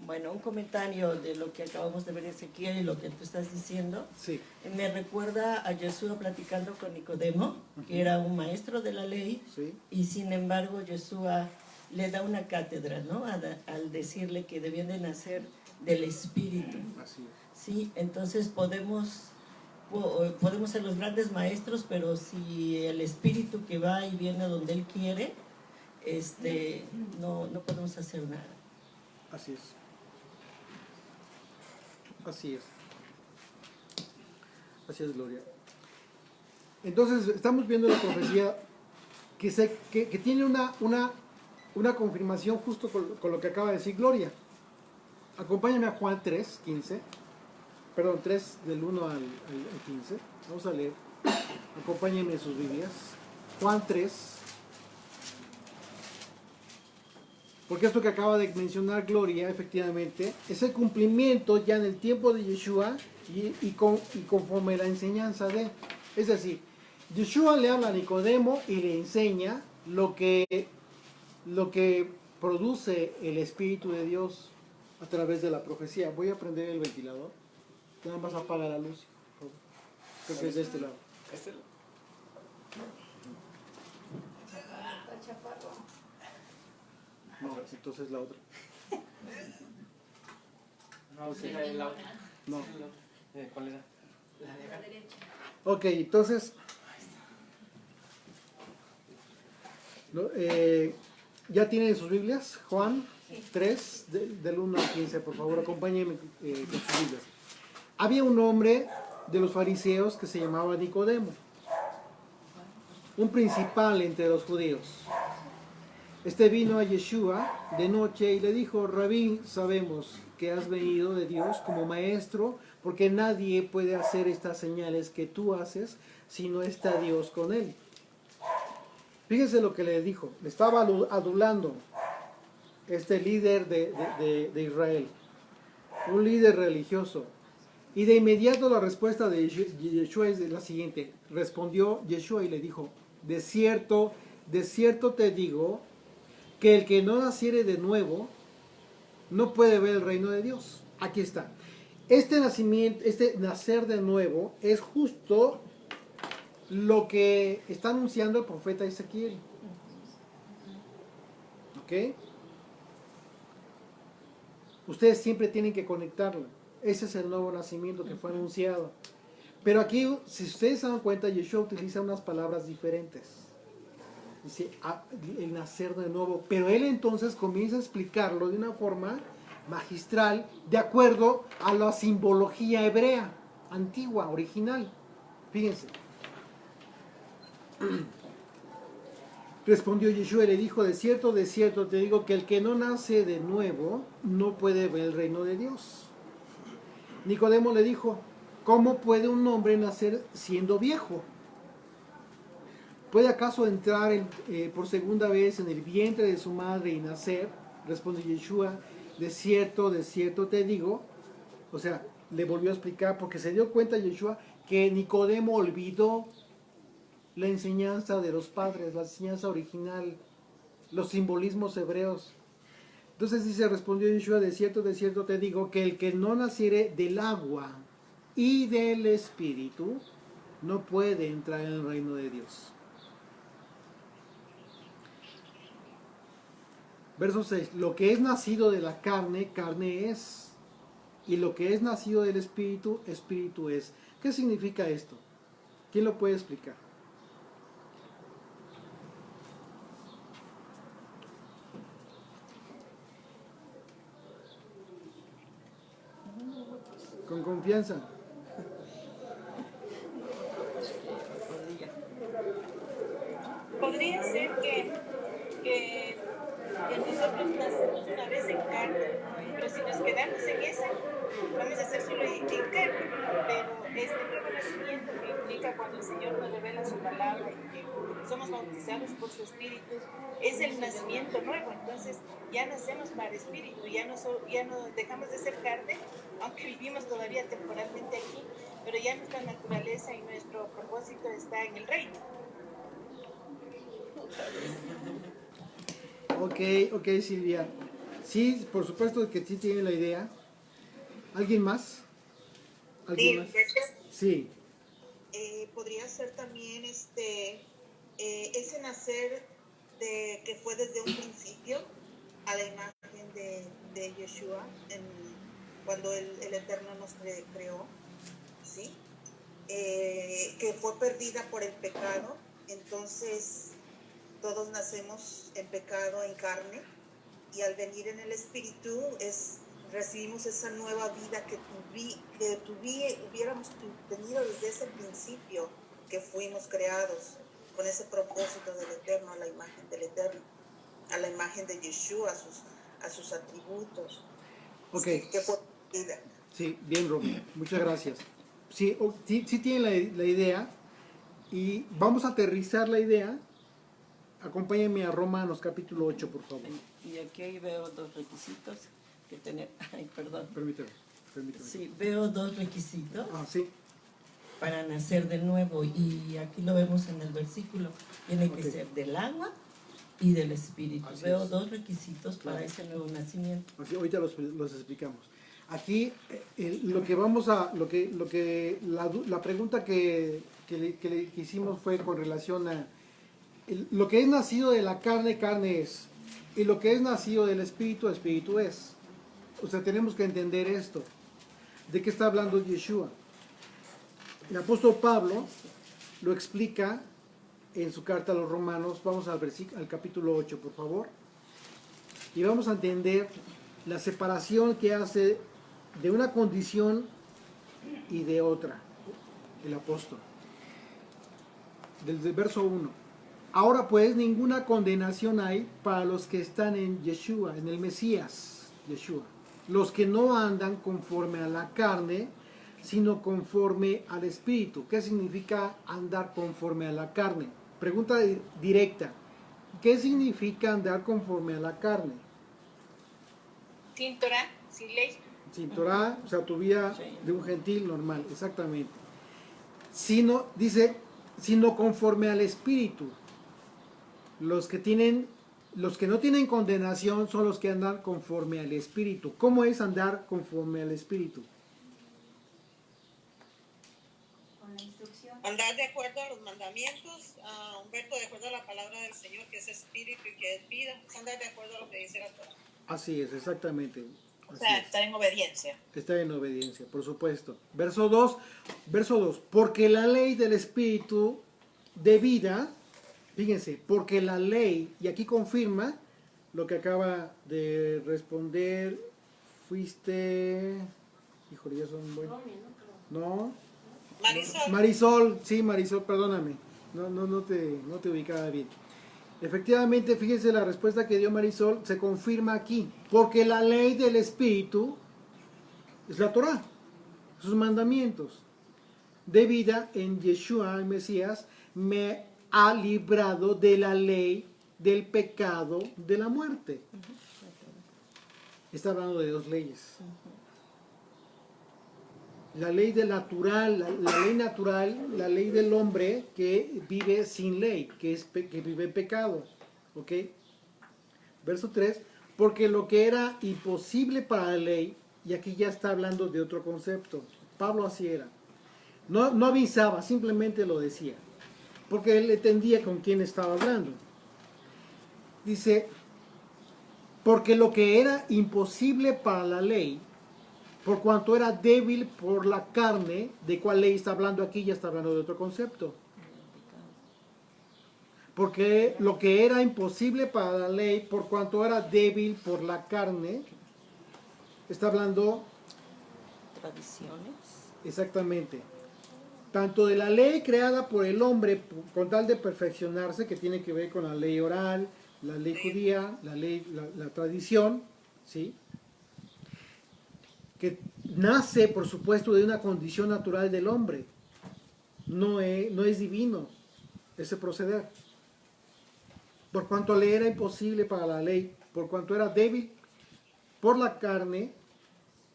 Bueno, un comentario de lo que acabamos de ver Ezequiel y lo que tú estás diciendo. Sí. Me recuerda a Yeshua platicando con Nicodemo, que era un maestro de la ley, Sí. y sin embargo Yeshua le da una cátedra, ¿no? Al decirle que debían de nacer del Espíritu. Así es. Sí, entonces podemos ser los grandes maestros, pero si el Espíritu que va y viene donde Él quiere, no podemos hacer nada. Así es. Así es. Así es, Gloria. Entonces, estamos viendo la profecía que tiene una confirmación justo con lo que acaba de decir Gloria. Acompáñame a Juan 3, 15. Perdón, 3 del 1 al 15. Vamos a leer. Acompáñenme en sus Biblias. Juan 3. Porque esto que acaba de mencionar Gloria, efectivamente, es el cumplimiento ya en el tiempo de Yeshua y conforme la enseñanza de. Es decir, Yeshua le habla a Nicodemo y le enseña lo que produce el Espíritu de Dios a través de la profecía. Voy a prender el ventilador. Nada más apaga la luz, por favor. Creo que es de este lado. No, entonces la otra. No, sí, la otra. No. ¿Cuál era? La derecha. Ok, entonces. ¿Ya tienen sus Biblias? Juan 3, del 1 al 15, por favor, acompáñenme con sus Biblias. Había un hombre de los fariseos que se llamaba Nicodemo, un principal entre los judíos. Este vino a Yeshua de noche y le dijo: Rabí, sabemos que has venido de Dios como maestro, porque nadie puede hacer estas señales que tú haces si no está Dios con él. Fíjense lo que le dijo. Le estaba adulando este líder de Israel, un líder religioso. Y de inmediato la respuesta de Yeshua es la siguiente. Respondió Yeshua y le dijo: de cierto te digo, que el que no naciere de nuevo no puede ver el reino de Dios. Aquí está. Este nacer de nuevo es justo lo que está anunciando el profeta Ezequiel. ¿Ok? Ustedes siempre tienen que conectarlo. Ese es el nuevo nacimiento que fue anunciado. Pero aquí, si ustedes se dan cuenta, Yeshua utiliza unas palabras diferentes. Dice, el nacer de nuevo. Pero él entonces comienza a explicarlo de una forma magistral, de acuerdo a la simbología hebrea, antigua, original. Fíjense. Respondió Yeshua y le dijo: de cierto te digo que el que no nace de nuevo no puede ver el reino de Dios. Nicodemo le dijo: ¿cómo puede un hombre nacer siendo viejo? ¿Puede acaso entrar por segunda vez en el vientre de su madre y nacer? Responde Yeshua: de cierto te digo. O sea, le volvió a explicar, porque se dio cuenta Yeshua que Nicodemo olvidó la enseñanza de los padres, la enseñanza original, los simbolismos hebreos. Entonces dice, respondió Yeshua, de cierto te digo, que el que no naciere del agua y del Espíritu, no puede entrar en el reino de Dios. Verso 6, lo que es nacido de la carne, carne es, y lo que es nacido del Espíritu, Espíritu es. ¿Qué significa esto? ¿Quién lo puede explicar? Con confianza. Podría ser que nosotros nacemos una vez en carne, pero si nos quedamos en esa, vamos a ser solo en carne. Pero este nuevo nacimiento que implica cuando el Señor nos revela su palabra y que somos bautizados por su Espíritu, es el nacimiento nuevo. Entonces ya nacemos para espíritu, ya no dejamos de ser carne, aunque vivimos todavía temporalmente aquí, pero ya nuestra naturaleza y nuestro propósito está en el reino. Ok, Silvia. Sí, por supuesto que sí tiene la idea. ¿Alguien más? ¿Alguien más? Sí. Podría ser también ese nacer que fue desde un principio a la imagen de Yeshua cuando el Eterno nos creó, ¿sí? Que fue perdida por el pecado. Entonces todos nacemos en pecado, en carne, y al venir en el Espíritu recibimos esa nueva vida que hubiéramos tenido desde ese principio que fuimos creados con ese propósito del Eterno, a la imagen del Eterno, a la imagen de Yeshua, a sus atributos. Ok. Que fue vida. Sí, bien, Romy. Muchas gracias. Sí, sí tiene la idea, y vamos a aterrizar la idea. Acompáñenme a Romanos capítulo 8, por favor. Y aquí veo dos requisitos que tener. Ay, perdón. Permíteme. Sí, veo dos requisitos Sí. para nacer de nuevo. Y aquí lo vemos en el versículo. Tiene que ser del agua y del Espíritu. Así Veo es. dos requisitos Claro. para ese nuevo nacimiento. Así, ahorita los explicamos. Aquí lo que vamos a, la pregunta que le hicimos fue con relación a lo que es nacido de la carne, carne es, y lo que es nacido del Espíritu, Espíritu es. O sea, tenemos que entender esto. ¿De qué está hablando Yeshua? El apóstol Pablo lo explica en su carta a los Romanos. Vamos al capítulo 8, por favor. Y vamos a entender la separación que hace de una condición y de otra el apóstol. Del verso 1. Ahora pues ninguna condenación hay para los que están en Yeshua, en el Mesías, Yeshua. Los que no andan conforme a la carne, sino conforme al Espíritu. ¿Qué significa andar conforme a la carne? Pregunta directa. ¿Qué significa andar conforme a la carne? Sin Torah, sin ley. Sin Torah, o sea, tu vida de un gentil normal, exactamente. Dice, sino conforme al Espíritu. Los que no tienen condenación son los que andan conforme al Espíritu. ¿Cómo es andar conforme al Espíritu? Con la instrucción. Andar de acuerdo a los mandamientos, Humberto, de acuerdo a la palabra del Señor, que es espíritu y que es vida. Es andar de acuerdo a lo que dice la Torah. Así es, exactamente. O sea, estar en obediencia. Está en obediencia, por supuesto. Verso 2, porque la ley del Espíritu de vida, fíjense, porque la ley, y aquí confirma lo que acaba de responder, híjole, ya son buenos. No. Marisol, perdóname, no te ubicaba bien. Efectivamente, fíjense la respuesta que dio Marisol, se confirma aquí, porque la ley del Espíritu es la Torah, sus mandamientos de vida en Yeshua, el Mesías, me ha librado de la ley, del pecado, de la muerte. Está hablando de dos leyes. La ley del natural, la ley natural, la ley del hombre que vive sin ley, que vive en pecado. ¿Ok? Verso 3. Porque lo que era imposible para la ley, y aquí ya está hablando de otro concepto, Pablo así era. No avisaba, simplemente lo decía. Porque él entendía con quién estaba hablando. Dice, porque lo que era imposible para la ley, por cuanto era débil por la carne, ¿de cuál ley está hablando aquí? Ya está hablando de otro concepto. Porque lo que era imposible para la ley, por cuanto era débil por la carne, está hablando Tradiciones. exactamente, tanto de la ley creada por el hombre con tal de perfeccionarse, que tiene que ver con la ley oral, la ley judía, la tradición, ¿sí? Que nace, por supuesto, de una condición natural del hombre. No es divino ese proceder. Por cuanto le era imposible para la ley, por cuanto era débil por la carne,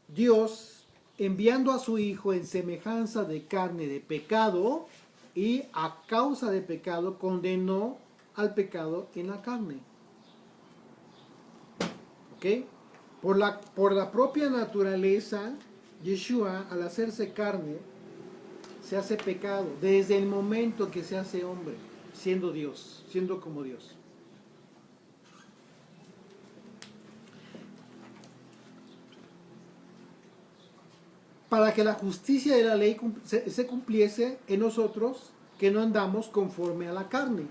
Dios, enviando a su Hijo en semejanza de carne de pecado, y a causa de pecado condenó al pecado en la carne. ¿Ok? Por la propia naturaleza, Yeshua, al hacerse carne, se hace pecado desde el momento que se hace hombre, siendo Dios, siendo como Dios. Para que la justicia de la ley se cumpliese en nosotros, que no andamos conforme a la carne,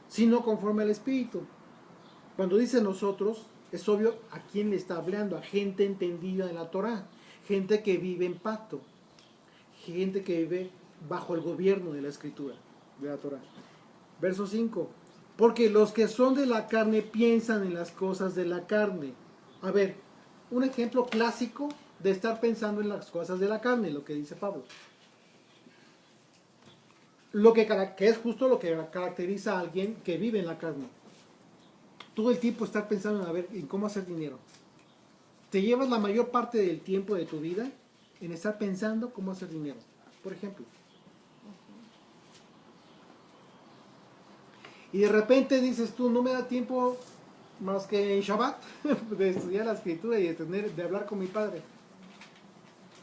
sino conforme al Espíritu. Cuando dice nosotros, es obvio a quién le está hablando, a gente entendida en la Torá, gente que vive en pacto, gente que vive bajo el gobierno de la Escritura, de la Torá. Verso 5, porque los que son de la carne piensan en las cosas de la carne. A ver, un ejemplo clásico de estar pensando en las cosas de la carne, lo que dice Pablo. Que es justo lo que caracteriza a alguien que vive en la carne. Todo el tiempo estar pensando en cómo hacer dinero. Te llevas la mayor parte del tiempo de tu vida en estar pensando cómo hacer dinero, por ejemplo. Y de repente dices tú, no me da tiempo más que en Shabbat de estudiar la Escritura y de hablar con mi padre.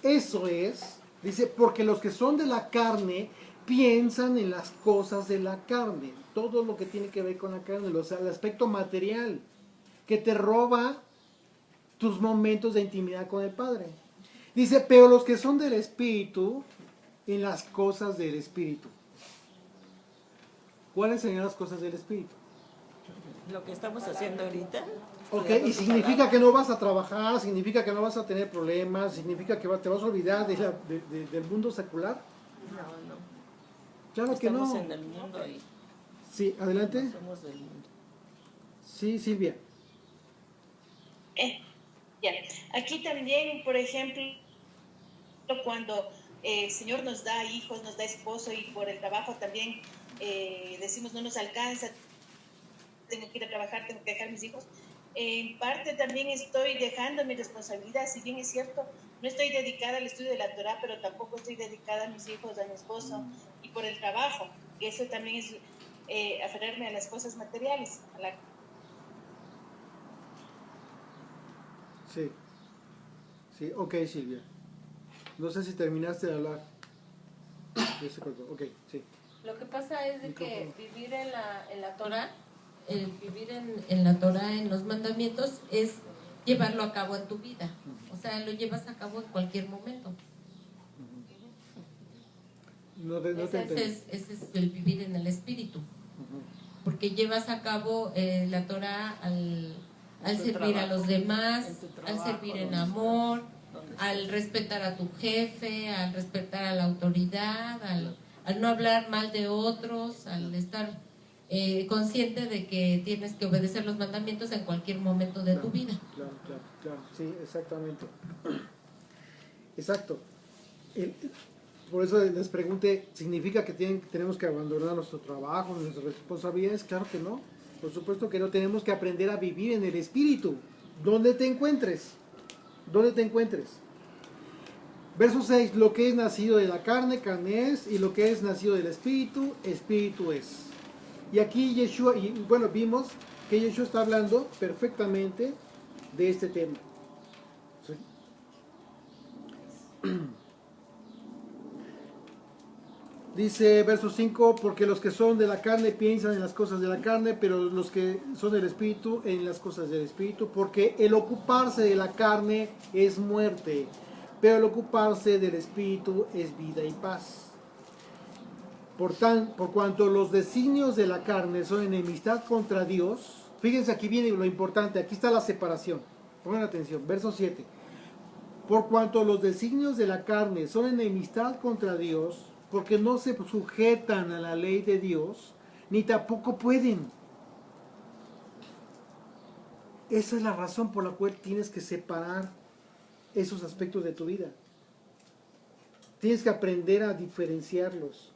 Eso es, dice, porque los que son de la carne piensan en las cosas de la carne, todo lo que tiene que ver con la carne, el aspecto material, que te roba tus momentos de intimidad con el Padre. Dice, pero los que son del Espíritu, en las cosas del Espíritu. ¿Cuáles serían las cosas del Espíritu? Lo que estamos haciendo ahorita. Ok, y significa que no vas a trabajar, significa que no vas a tener problemas, significa que te vas a olvidar del mundo secular. No. Claro que no. Estamos en el mundo y Sí, adelante. no somos del mundo. Sí, Silvia. Ya. Aquí también, por ejemplo, cuando el Señor nos da hijos, nos da esposo y por el trabajo también decimos no nos alcanza, tengo que ir a trabajar, tengo que dejar a mis hijos. En parte también estoy dejando mi responsabilidad, si bien es cierto, no estoy dedicada al estudio de la Torá, pero tampoco estoy dedicada a mis hijos, a mi esposo y por el trabajo. Y eso también es aferrarme a las cosas materiales. Sí, ok, Silvia. No sé si terminaste de hablar. Ok, sí. Lo que pasa es de que vivir en la Torah, vivir en la Torah, en los mandamientos, es llevarlo a cabo en tu vida. O sea, lo llevas a cabo en cualquier momento. Ese es el vivir en el espíritu. Porque llevas a cabo la Torah al servir a los demás, al servir en amor, al respetar a tu jefe, al respetar a la autoridad, al no hablar mal de otros, al estar consciente de que tienes que obedecer los mandamientos en cualquier momento de tu vida. Claro, sí, exactamente. Exacto. Por eso les pregunté, ¿significa que tenemos que abandonar nuestro trabajo, nuestras responsabilidades? Claro que no. Por supuesto que no, tenemos que aprender a vivir en el espíritu. ¿Dónde te encuentres? ¿Dónde te encuentres? Verso 6, lo que es nacido de la carne, carne es, y lo que es nacido del espíritu, espíritu es. Y aquí Yeshua, y bueno, vimos que Yeshua está hablando perfectamente de este tema. ¿Sí? Dice verso 5, porque los que son de la carne piensan en las cosas de la carne, pero los que son del Espíritu en las cosas del Espíritu, porque el ocuparse de la carne es muerte, pero el ocuparse del Espíritu es vida y paz. Por cuanto los designios de la carne son enemistad contra Dios, fíjense, aquí viene lo importante, aquí está la separación, pongan atención, verso 7. Por cuanto los designios de la carne son enemistad contra Dios, porque no se sujetan a la ley de Dios, ni tampoco pueden. Esa es la razón por la cual tienes que separar esos aspectos de tu vida. Tienes que aprender a diferenciarlos.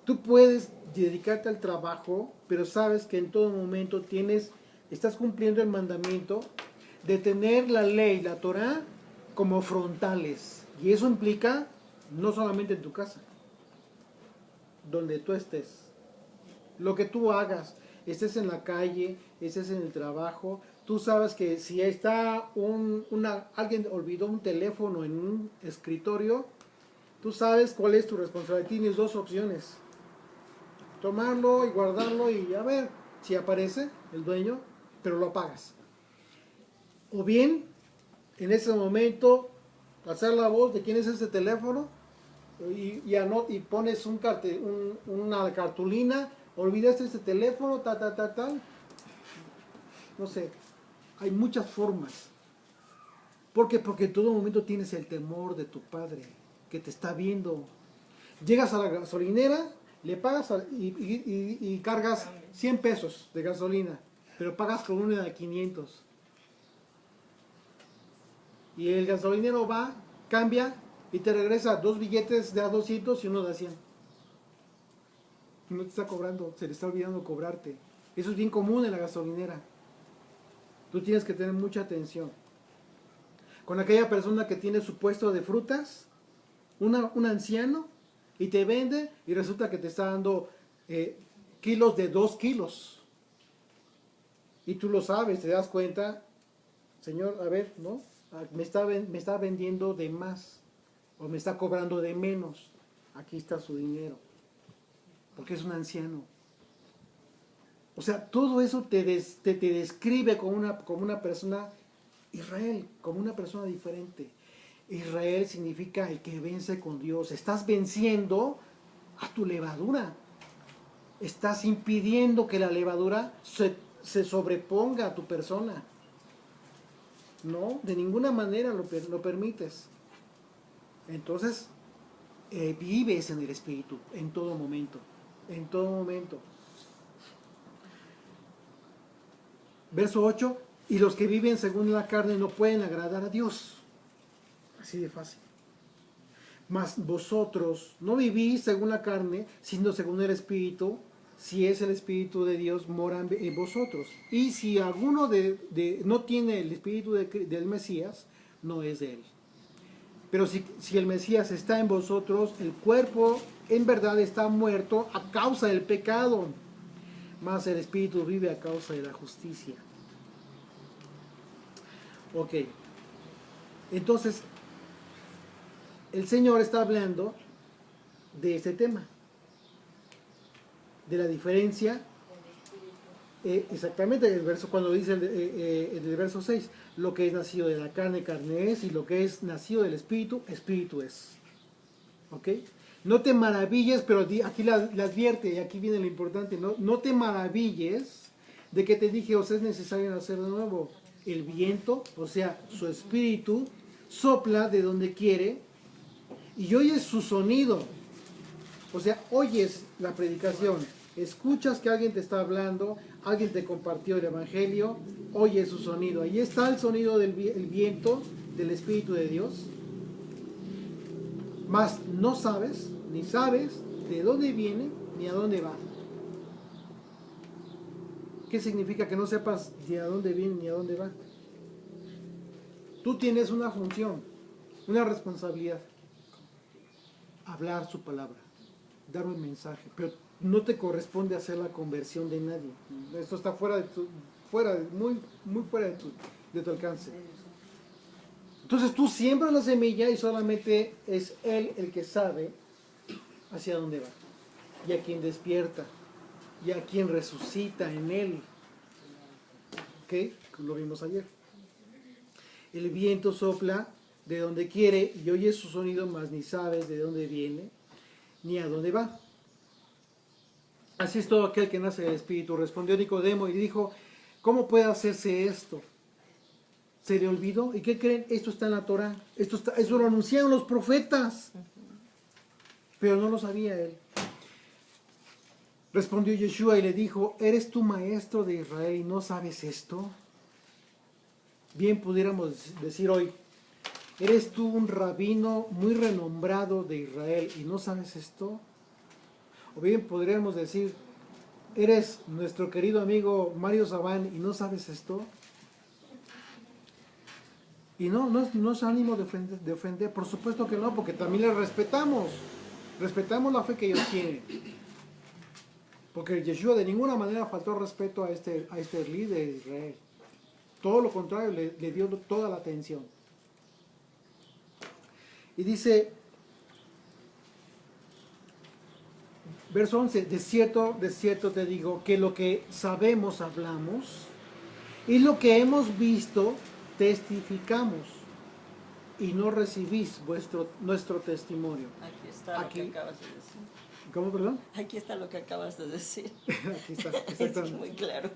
Tú puedes dedicarte al trabajo, pero sabes que en todo momento estás cumpliendo el mandamiento de tener la ley, la Torah, como frontales. Y eso implica no solamente en tu casa, donde tú estés. Lo que tú hagas, estés en la calle, estés en el trabajo, tú sabes que si está alguien olvidó un teléfono en un escritorio, tú sabes cuál es tu responsabilidad. Tienes dos opciones: tomarlo y guardarlo y a ver si aparece el dueño, pero lo apagas. O bien, en ese momento, alzar la voz de quién es ese teléfono y pones una cartulina: olvidaste este teléfono, tal. No sé, hay muchas formas. ¿Por qué? Porque en todo momento tienes el temor de tu padre, que te está viendo. Llegas a la gasolinera, le pagas y cargas 100 pesos de gasolina, pero pagas con una de 500. Y el gasolinero va, cambia y te regresa 2 billetes de a 200 y uno de a 100. Y no te está cobrando, se le está olvidando cobrarte. Eso es bien común en la gasolinera. Tú tienes que tener mucha atención. Con aquella persona que tiene su puesto de frutas, un anciano, y te vende y resulta que te está dando kilos de 2 kilos. Y tú lo sabes, te das cuenta: señor, a ver, ¿no? Me está vendiendo de más, o me está cobrando de menos. Aquí está su dinero, porque es un anciano. O sea, todo eso te describe como una persona Israel, como una persona diferente. Israel significa el que vence con Dios. Estás venciendo a tu levadura. Estás impidiendo que la levadura se sobreponga a tu persona. No, de ninguna manera lo permites. Entonces, vives en el Espíritu en todo momento. En todo momento. Verso 8. Y los que viven según la carne no pueden agradar a Dios. Así de fácil. Mas vosotros no vivís según la carne, sino según el Espíritu, si es el Espíritu de Dios mora en vosotros. Y si alguno no tiene el Espíritu del Mesías, no es de él. Pero si el Mesías está en vosotros, el cuerpo en verdad está muerto a causa del pecado, mas el Espíritu vive a causa de la justicia. Ok. Entonces, el Señor está hablando de este tema, de la diferencia, exactamente el verso cuando dice en el verso 6, lo que es nacido de la carne, carne es, y lo que es nacido del Espíritu, Espíritu es. ¿Ok? No te maravilles, pero aquí la advierte, y aquí viene lo importante, no te maravilles de que te dije, os es necesario nacer de nuevo. El viento, o sea, su Espíritu, sopla de donde quiere, y oyes su sonido. O sea, oyes la predicación, escuchas que alguien te está hablando, alguien te compartió el Evangelio, oyes su sonido. Ahí está el sonido del viento, del Espíritu de Dios. Mas no sabes, ni sabes de dónde viene, ni a dónde va. ¿Qué significa que no sepas ni a dónde viene, ni a dónde va? Tú tienes una función, una responsabilidad: hablar su palabra, dar un mensaje, pero no te corresponde hacer la conversión de nadie. Esto está muy fuera de tu alcance. Entonces tú siembras la semilla y solamente es Él el que sabe hacia dónde va, y a quien despierta, y a quien resucita en Él. ¿Ok? Lo vimos ayer. El viento sopla de donde quiere y oyes su sonido, mas ni sabes de dónde viene ni a dónde va. Así es todo aquel que nace del Espíritu. Respondió Nicodemo y dijo, ¿cómo puede hacerse esto? ¿Se le olvidó? ¿Y qué creen? Esto está en la Torah. Eso lo anunciaron los profetas. Pero no lo sabía él. Respondió Yeshua y le dijo, ¿eres tú maestro de Israel y no sabes esto? Bien pudiéramos decir hoy, ¿eres tú un rabino muy renombrado de Israel y no sabes esto? O bien podríamos decir, ¿eres nuestro querido amigo Mario Sabán y no sabes esto? Y no es ánimo de ofender, por supuesto que no, porque también les respetamos la fe que ellos tienen. Porque Yeshua de ninguna manera faltó respeto a este líder de Israel. Todo lo contrario, le dio toda la atención. Y dice, verso 11, de cierto te digo que lo que sabemos hablamos y lo que hemos visto testificamos y no recibís nuestro testimonio. Aquí está lo que acabas de decir. ¿Cómo, perdón? Aquí está lo que acabas de decir. Aquí está, Es exactamente. muy claro.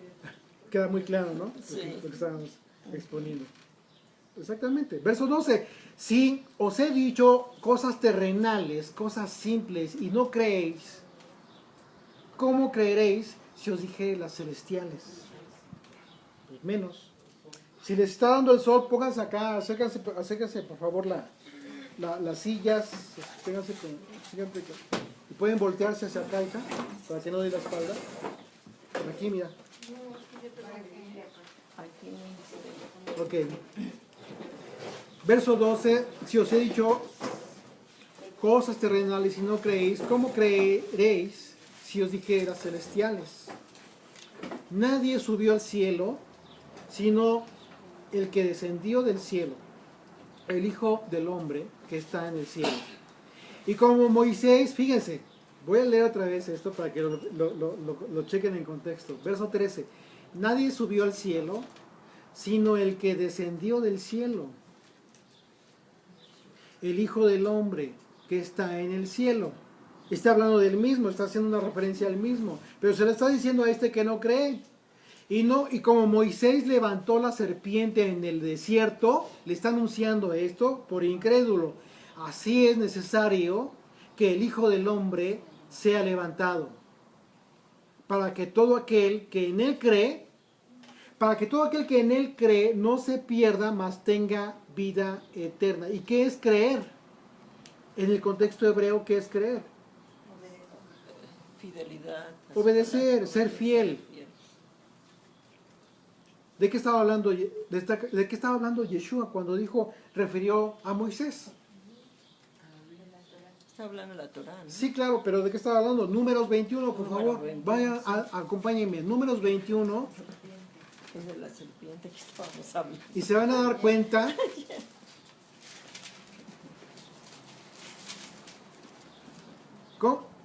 Queda muy claro, ¿no? Sí. Lo que estábamos exponiendo. Exactamente. Verso 12. Si os he dicho cosas terrenales, cosas simples, y no creéis, ¿cómo creeréis si os dije las celestiales? Pues menos. Si les está dando el sol, pónganse acá, acérquense por favor las sillas, y pueden voltearse hacia acá, hija, para que no dé la espalda. Por aquí, mira. Ok. Verso 12, si os he dicho cosas terrenales y no creéis, ¿cómo creeréis si os dijera celestiales? Nadie subió al cielo, sino el que descendió del cielo, el Hijo del Hombre que está en el cielo. Y como Moisés, fíjense, voy a leer otra vez esto para que lo chequen en contexto. Verso 13, nadie subió al cielo, sino el que descendió del cielo, el Hijo del Hombre que está en el cielo. Está hablando del mismo, está haciendo una referencia al mismo, pero se le está diciendo a este que no cree. Y como Moisés levantó la serpiente en el desierto, le está anunciando esto por incrédulo. Así es necesario que el Hijo del Hombre sea levantado, para que todo aquel que en él cree, no se pierda, mas tenga vida eterna. ¿Y qué es creer? En el contexto hebreo, ¿qué es creer? Fidelidad. Obedecer, ser fiel. ¿De qué estaba hablando Yeshua cuando refirió a Moisés? Está hablando de la Torah, ¿no? Sí, claro, pero ¿de qué estaba hablando? Números 21, por Número favor. 21, Vayan, sí. acompáñenme. Números 21. Es de la serpiente que estábamos hablando. Y se van a dar cuenta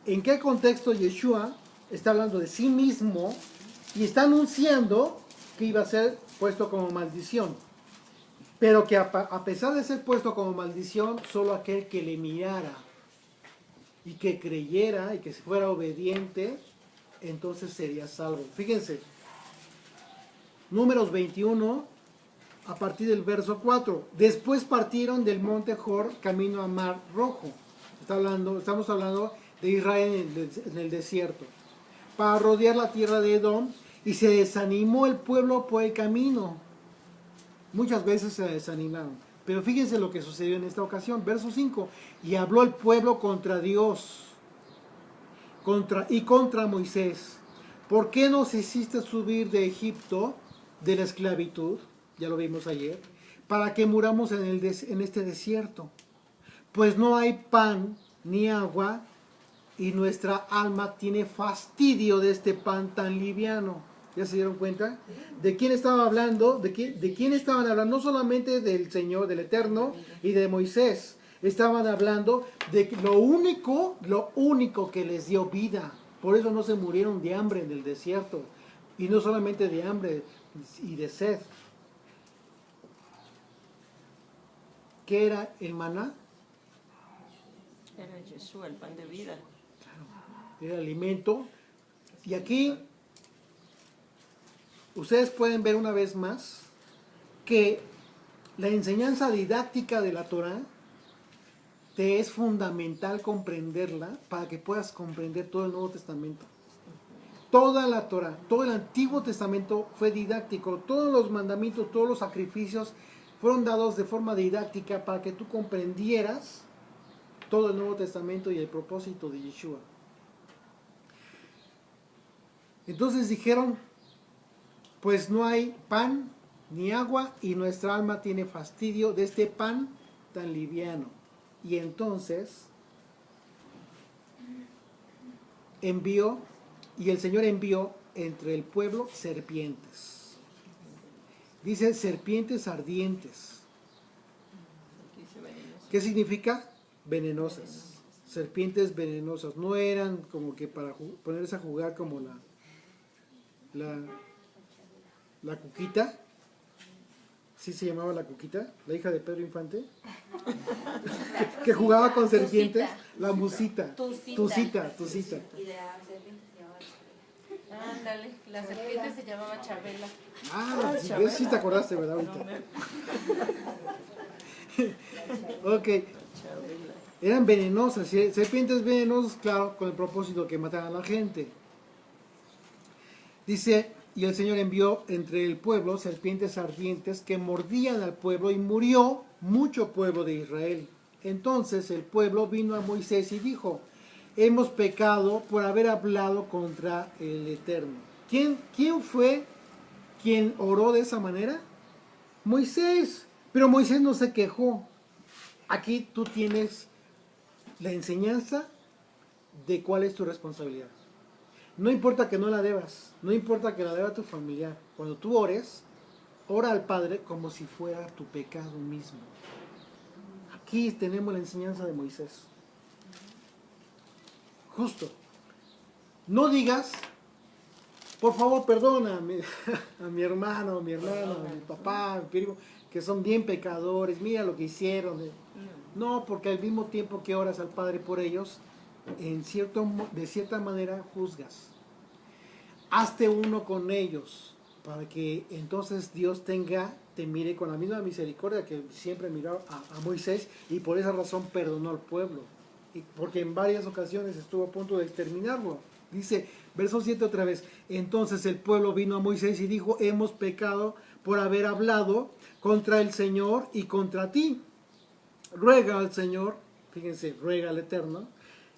en qué contexto Yeshua está hablando de sí mismo y está anunciando que iba a ser puesto como maldición. Pero que a pesar de ser puesto como maldición, solo aquel que le mirara y que creyera y que fuera obediente, entonces sería salvo. Fíjense, Números 21, a partir del verso 4. Después partieron del monte Jor camino a Mar Rojo. Estamos hablando de Israel en el desierto, para rodear la tierra de Edom, y se desanimó el pueblo por el camino. Muchas veces se desanimaron. Pero fíjense lo que sucedió en esta ocasión. Verso 5. Y habló el pueblo contra Dios y contra Moisés. ¿Por qué nos hiciste subir de Egipto, de la esclavitud? Ya lo vimos ayer. Para que muramos en este desierto. Pues no hay pan ni agua y nuestra alma tiene fastidio de este pan tan liviano. ¿Ya se dieron cuenta? ¿De quién estaba hablando? ¿De quién estaban hablando? No solamente del Señor, del Eterno y de Moisés. Estaban hablando de lo único que les dio vida. Por eso no se murieron de hambre en el desierto. Y no solamente de hambre y de sed. ¿Qué era el maná? Era Yeshua, el pan de vida. Era alimento. Y aquí ustedes pueden ver una vez más que la enseñanza didáctica de la Torah te es fundamental comprenderla para que puedas comprender todo el Nuevo Testamento. Toda la Torah, todo el Antiguo Testamento fue didáctico. Todos los mandamientos, todos los sacrificios fueron dados de forma didáctica para que tú comprendieras todo el Nuevo Testamento y el propósito de Yeshua. Entonces dijeron, pues no hay pan ni agua y nuestra alma tiene fastidio de este pan tan liviano. Y entonces el Señor envió entre el pueblo serpientes. Dice serpientes ardientes. ¿Qué significa? Venenosas. Serpientes venenosas. No eran como que para ponerse a jugar como la Cuquita. ¿Sí se llamaba la Cuquita? La hija de Pedro Infante. que jugaba con serpientes. La musita. Tucita. Y de la serpiente se llamaba Chabela. Ándale, la serpiente se llamaba Chabela. Ah, sí te acordaste, ¿verdad? Ahorita. Ok. Eran venenosas, serpientes venenosas, claro, con el propósito que mataran a la gente. Dice, y el Señor envió entre el pueblo serpientes ardientes que mordían al pueblo y murió mucho pueblo de Israel. Entonces el pueblo vino a Moisés y dijo, hemos pecado por haber hablado contra el Eterno. ¿Quién fue quien oró de esa manera? Moisés. Pero Moisés no se quejó. Aquí tú tienes la enseñanza de cuál es tu responsabilidad. No importa que no la debas, no importa que la deba tu familiar. Cuando tú ores, ora al Padre como si fuera tu pecado mismo. Aquí tenemos la enseñanza de Moisés. Justo. No digas, por favor perdona a mi hermano, a mi papá, a mi primo, que son bien pecadores, mira lo que hicieron. No, porque al mismo tiempo que oras al Padre por ellos, de cierta manera juzgas. Hazte uno con ellos para que entonces Dios te mire con la misma misericordia que siempre miró a Moisés y por esa razón perdonó al pueblo. Porque en varias ocasiones estuvo a punto de exterminarlo. Dice, verso 7 otra vez, entonces el pueblo vino a Moisés y dijo, hemos pecado por haber hablado contra el Señor y contra ti. Ruega al Señor, fíjense, ruega al Eterno,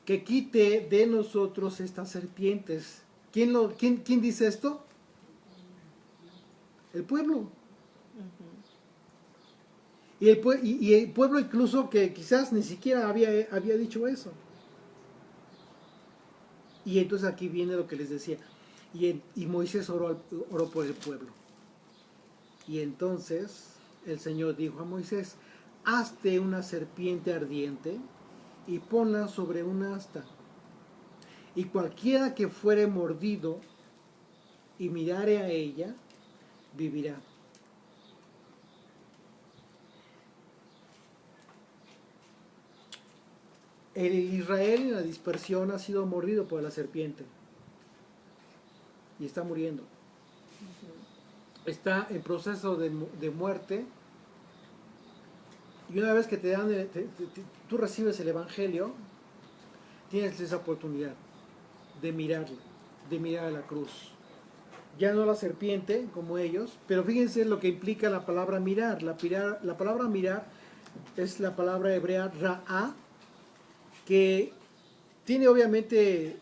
que quite de nosotros estas serpientes. ¿Quién dice esto? El pueblo. Y el pueblo incluso que quizás ni siquiera había dicho eso. Y entonces aquí viene lo que les decía. Y Moisés oró por el pueblo. Y entonces el Señor dijo a Moisés, hazte una serpiente ardiente y ponla sobre una asta. Y cualquiera que fuere mordido y mirare a ella, vivirá. El Israel en la dispersión ha sido mordido por la serpiente. Y está muriendo. Está en proceso de muerte. Y una vez que tú recibes el Evangelio, tienes esa oportunidad de mirarlo, de mirar a la cruz. Ya no la serpiente como ellos, pero fíjense lo que implica la palabra mirar. La palabra mirar es la palabra hebrea ra'a, que tiene obviamente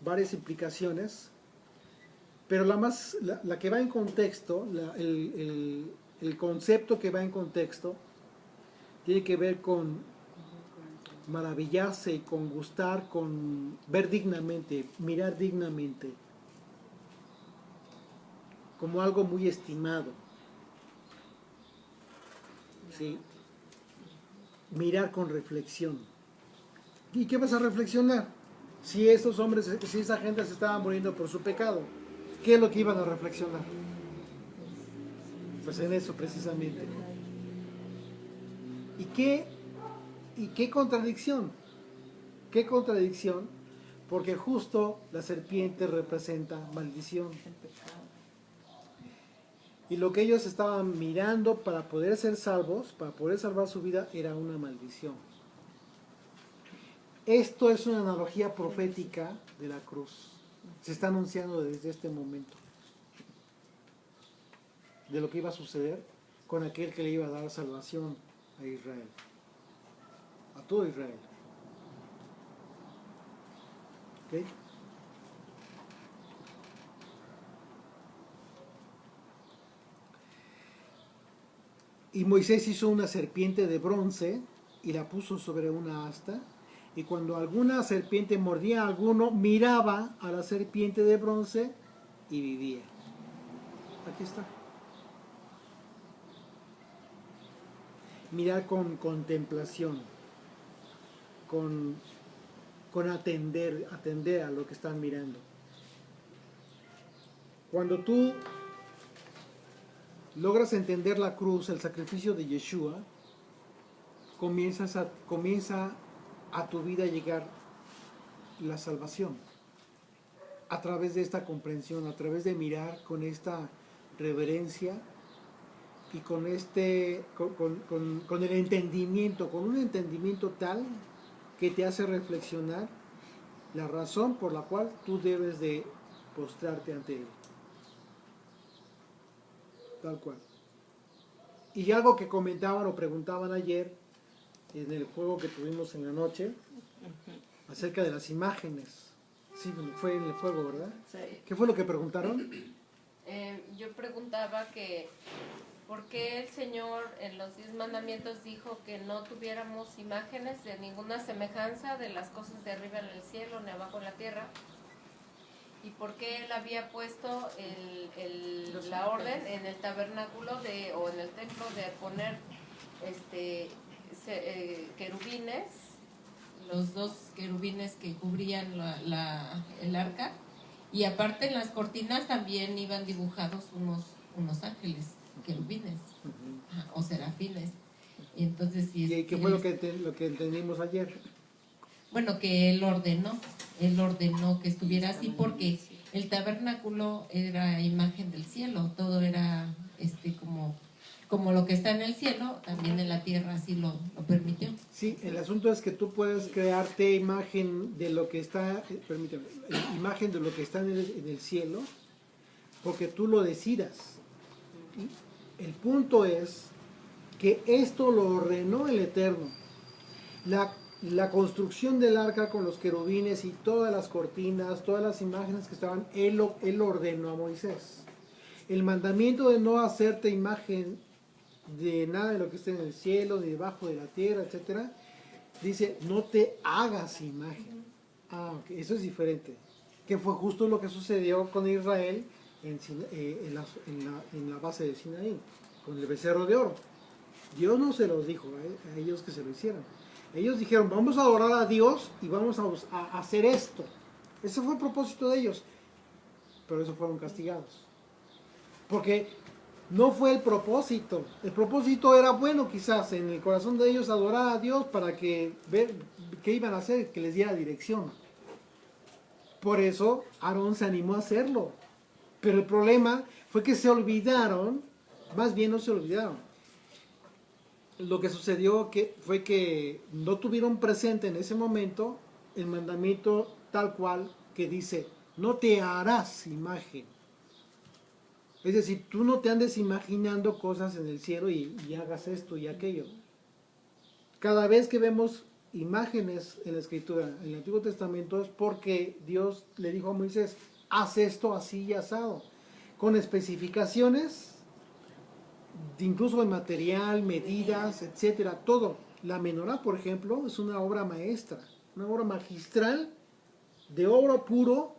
varias implicaciones, pero la que va en contexto, el concepto que va en contexto, tiene que ver con maravillarse y con gustar, con ver dignamente, mirar dignamente, como algo muy estimado. ¿Sí? Mirar con reflexión. ¿Y qué vas a reflexionar? Si estos hombres, si esa gente se estaba muriendo por su pecado, ¿qué es lo que iban a reflexionar? Pues en eso precisamente. ¿Y qué contradicción? ¿Qué contradicción? Porque justo la serpiente representa maldición. Y lo que ellos estaban mirando para poder ser salvos, para poder salvar su vida, era una maldición. Esto es una analogía profética de la cruz. Se está anunciando desde este momento de lo que iba a suceder con aquel que le iba a dar salvación a Israel, a todo Israel. ¿Ok? Y Moisés hizo una serpiente de bronce y la puso sobre una asta. Y cuando alguna serpiente mordía a alguno, miraba a la serpiente de bronce y vivía. Aquí está. Mirar con contemplación, con atender a lo que están mirando. Cuando tú logras entender la cruz, el sacrificio de Yeshua, comienza a tu vida a llegar la salvación. A través de esta comprensión, a través de mirar con esta reverencia y con el entendimiento, con un entendimiento tal que te hace reflexionar la razón por la cual tú debes de postrarte ante Él. Tal cual. Y algo que comentaban o preguntaban ayer en el juego que tuvimos en la noche, acerca de las imágenes. Sí, fue en el juego, ¿verdad? Sí. ¿Qué fue lo que preguntaron? Yo preguntaba que ¿por qué el Señor en los 10 mandamientos dijo que no tuviéramos imágenes de ninguna semejanza de las cosas de arriba en el cielo ni abajo en la tierra? ¿Y por qué Él había puesto la orden en el tabernáculo o en el templo de poner querubines, los 2 querubines que cubrían el arca? Y aparte en las cortinas también iban dibujados unos ángeles, querubines, o serafines. Y entonces, ¿Y qué fue lo que entendimos ayer? Bueno, que él ordenó que estuviera así porque el tabernáculo era imagen del cielo, todo era como lo que está en el cielo, también en la tierra así lo permitió. Sí, el asunto es que tú puedes crearte imagen de lo que está, imagen de lo que está en el cielo, porque tú lo decidas. El punto es que esto lo ordenó el Eterno. La construcción del arca con los querubines y todas las cortinas, todas las imágenes que estaban, él ordenó a Moisés. El mandamiento de no hacerte imagen de nada de lo que esté en el cielo, ni debajo de la tierra, etcétera, dice, no te hagas imagen. Okay, eso es diferente. Que fue justo lo que sucedió con Israel en la base de Sinaí, con el becerro de oro. Dios no se los dijo a ellos que se lo hicieran. Ellos dijeron, vamos a adorar a Dios y vamos a hacer esto. Ese fue el propósito de ellos. Pero eso fueron castigados. Porque no fue el propósito. El propósito era bueno quizás en el corazón de ellos adorar a Dios para que ver qué iban a hacer, que les diera dirección. Por eso Aarón se animó a hacerlo. Pero el problema fue que se olvidaron, más bien no se olvidaron. Lo que sucedió fue que no tuvieron presente en ese momento el mandamiento tal cual que dice, no te harás imagen. Es decir, tú no te andes imaginando cosas en el cielo y hagas esto y aquello. Cada vez que vemos imágenes en la Escritura, en el Antiguo Testamento, es porque Dios le dijo a Moisés, haz esto así y asado, con especificaciones, incluso de material, medidas, etcétera, todo. La menorá, por ejemplo, es una obra maestra, una obra magistral de oro puro,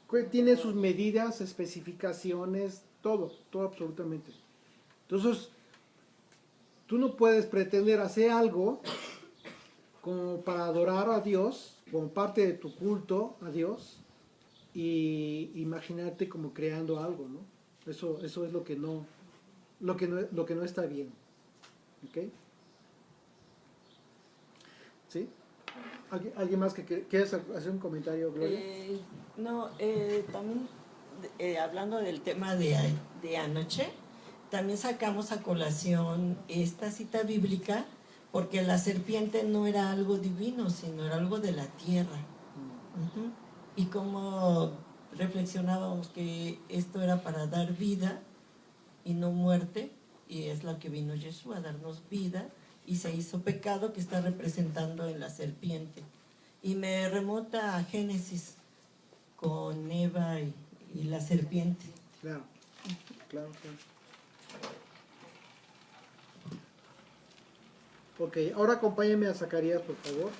que tiene sus medidas, especificaciones, todo absolutamente. Entonces, tú no puedes pretender hacer algo como para adorar a Dios, como parte de tu culto a Dios, y imaginarte como creando algo, ¿no? Eso es lo que no está bien. ¿Ok? ¿Sí? ¿Alguien más que quieras hacer un comentario, Gloria? No, también hablando del tema de anoche, también sacamos a colación esta cita bíblica porque la serpiente no era algo divino, sino era algo de la tierra. Ujú. Y como reflexionábamos que esto era para dar vida y no muerte, y es lo que vino Jesús, a darnos vida, y se hizo pecado que está representando en la serpiente. Y me remota a Génesis con Eva y la serpiente. Claro, claro. Ok, ahora acompáñenme a Zacarías, por favor.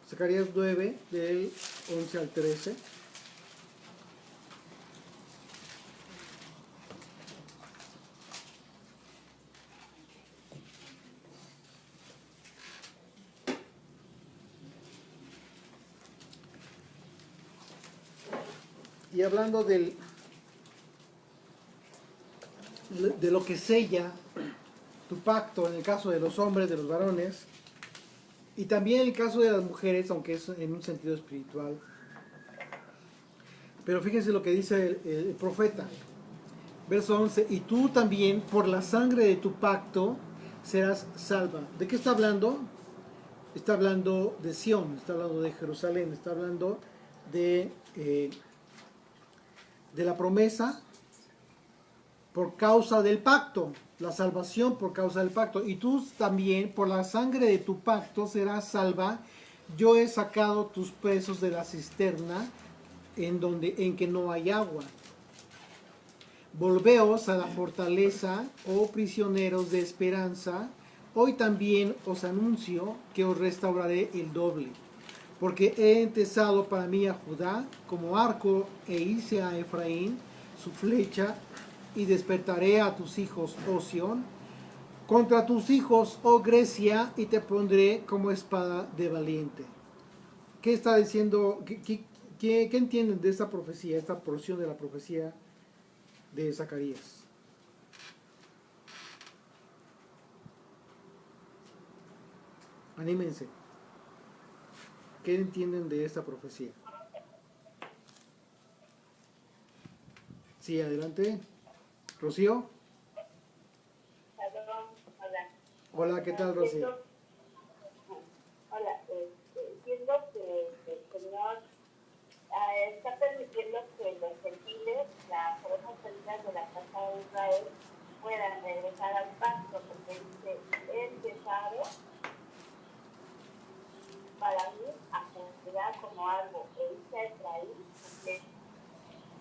Zacarías 9, del 11 al 13. Y hablando de lo que sella tu pacto en el caso de los hombres, de los varones, y también en el caso de las mujeres, aunque es en un sentido espiritual. Pero fíjense lo que dice el profeta, verso 11, y tú también por la sangre de tu pacto serás salva. ¿De qué está hablando? Está hablando de Sión, está hablando de Jerusalén, está hablando de la promesa por causa del pacto, la salvación por causa del pacto. Y tú también por la sangre de tu pacto serás salva. Yo he sacado tus presos de la cisterna en que no hay agua. Volveos a la fortaleza, oh prisioneros de esperanza. Hoy también os anuncio que os restauraré el doble, porque he entesado para mí a Judá como arco e hice a Efraín su flecha, y despertaré a tus hijos, oh Sión, contra tus hijos, oh Grecia, y te pondré como espada de valiente. ¿Qué está diciendo? ¿Qué entienden de esta profecía, esta porción de la profecía de Zacarías? Anímense. ¿Qué entienden de esta profecía? Sí, adelante. Rocío. Hola, ¿qué tal, Rocío? Hola, entiendo que el Señor está permitiendo que los gentiles, las ovejas perdidas de la casa de Israel, puedan regresar al pacto, porque dice, he empezado para mí a considerar como algo, e hice a Efraín,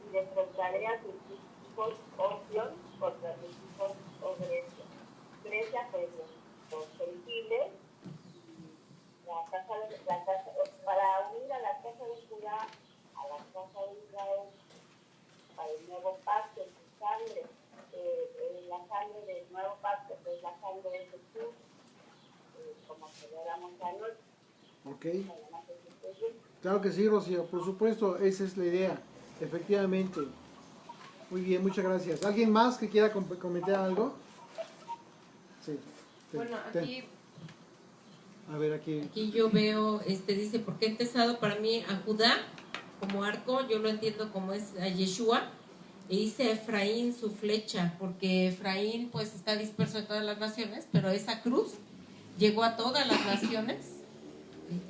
y despertaré a tus hijos, oh Sión, contra tus hijos, oh Grecia. Grecia, pues, los gentiles, para unir a la casa de Judá, a la casa de Israel, para el nuevo pacto, su sangre, la sangre del nuevo pacto, que es la sangre de Jesús, como celebramos anoche. Ok. Claro que sí, Rocío, por supuesto, esa es la idea, efectivamente. Muy bien, muchas gracias. ¿Alguien más que quiera comentar algo? Sí. Bueno, aquí... A ver, aquí yo veo, dice, porque he empezado para mí a Judá como arco, yo lo entiendo como es a Yeshua, e hice a Efraín su flecha, porque Efraín pues está disperso en todas las naciones, pero esa cruz llegó a todas las naciones,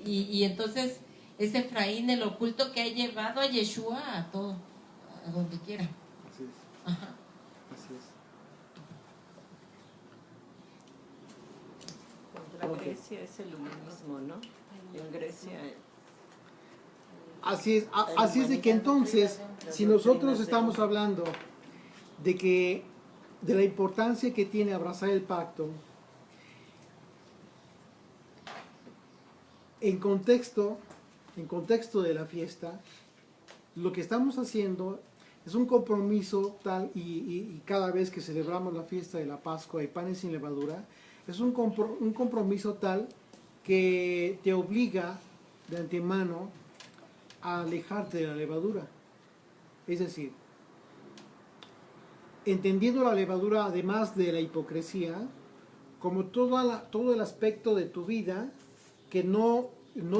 y entonces es Efraín el oculto que ha llevado a Yeshua a todo, a donde quiera. Así es. Ajá. Así es. Grecia es el humanismo, ¿no? En Grecia... Así es de que entonces, si nosotros estamos hablando de la importancia que tiene abrazar el pacto, en contexto de la fiesta, lo que estamos haciendo es un compromiso tal, y cada vez que celebramos la fiesta de la Pascua y panes sin levadura, es un compromiso tal que te obliga de antemano a alejarte de la levadura. Es decir, entendiendo la levadura además de la hipocresía, como todo el aspecto de tu vida que no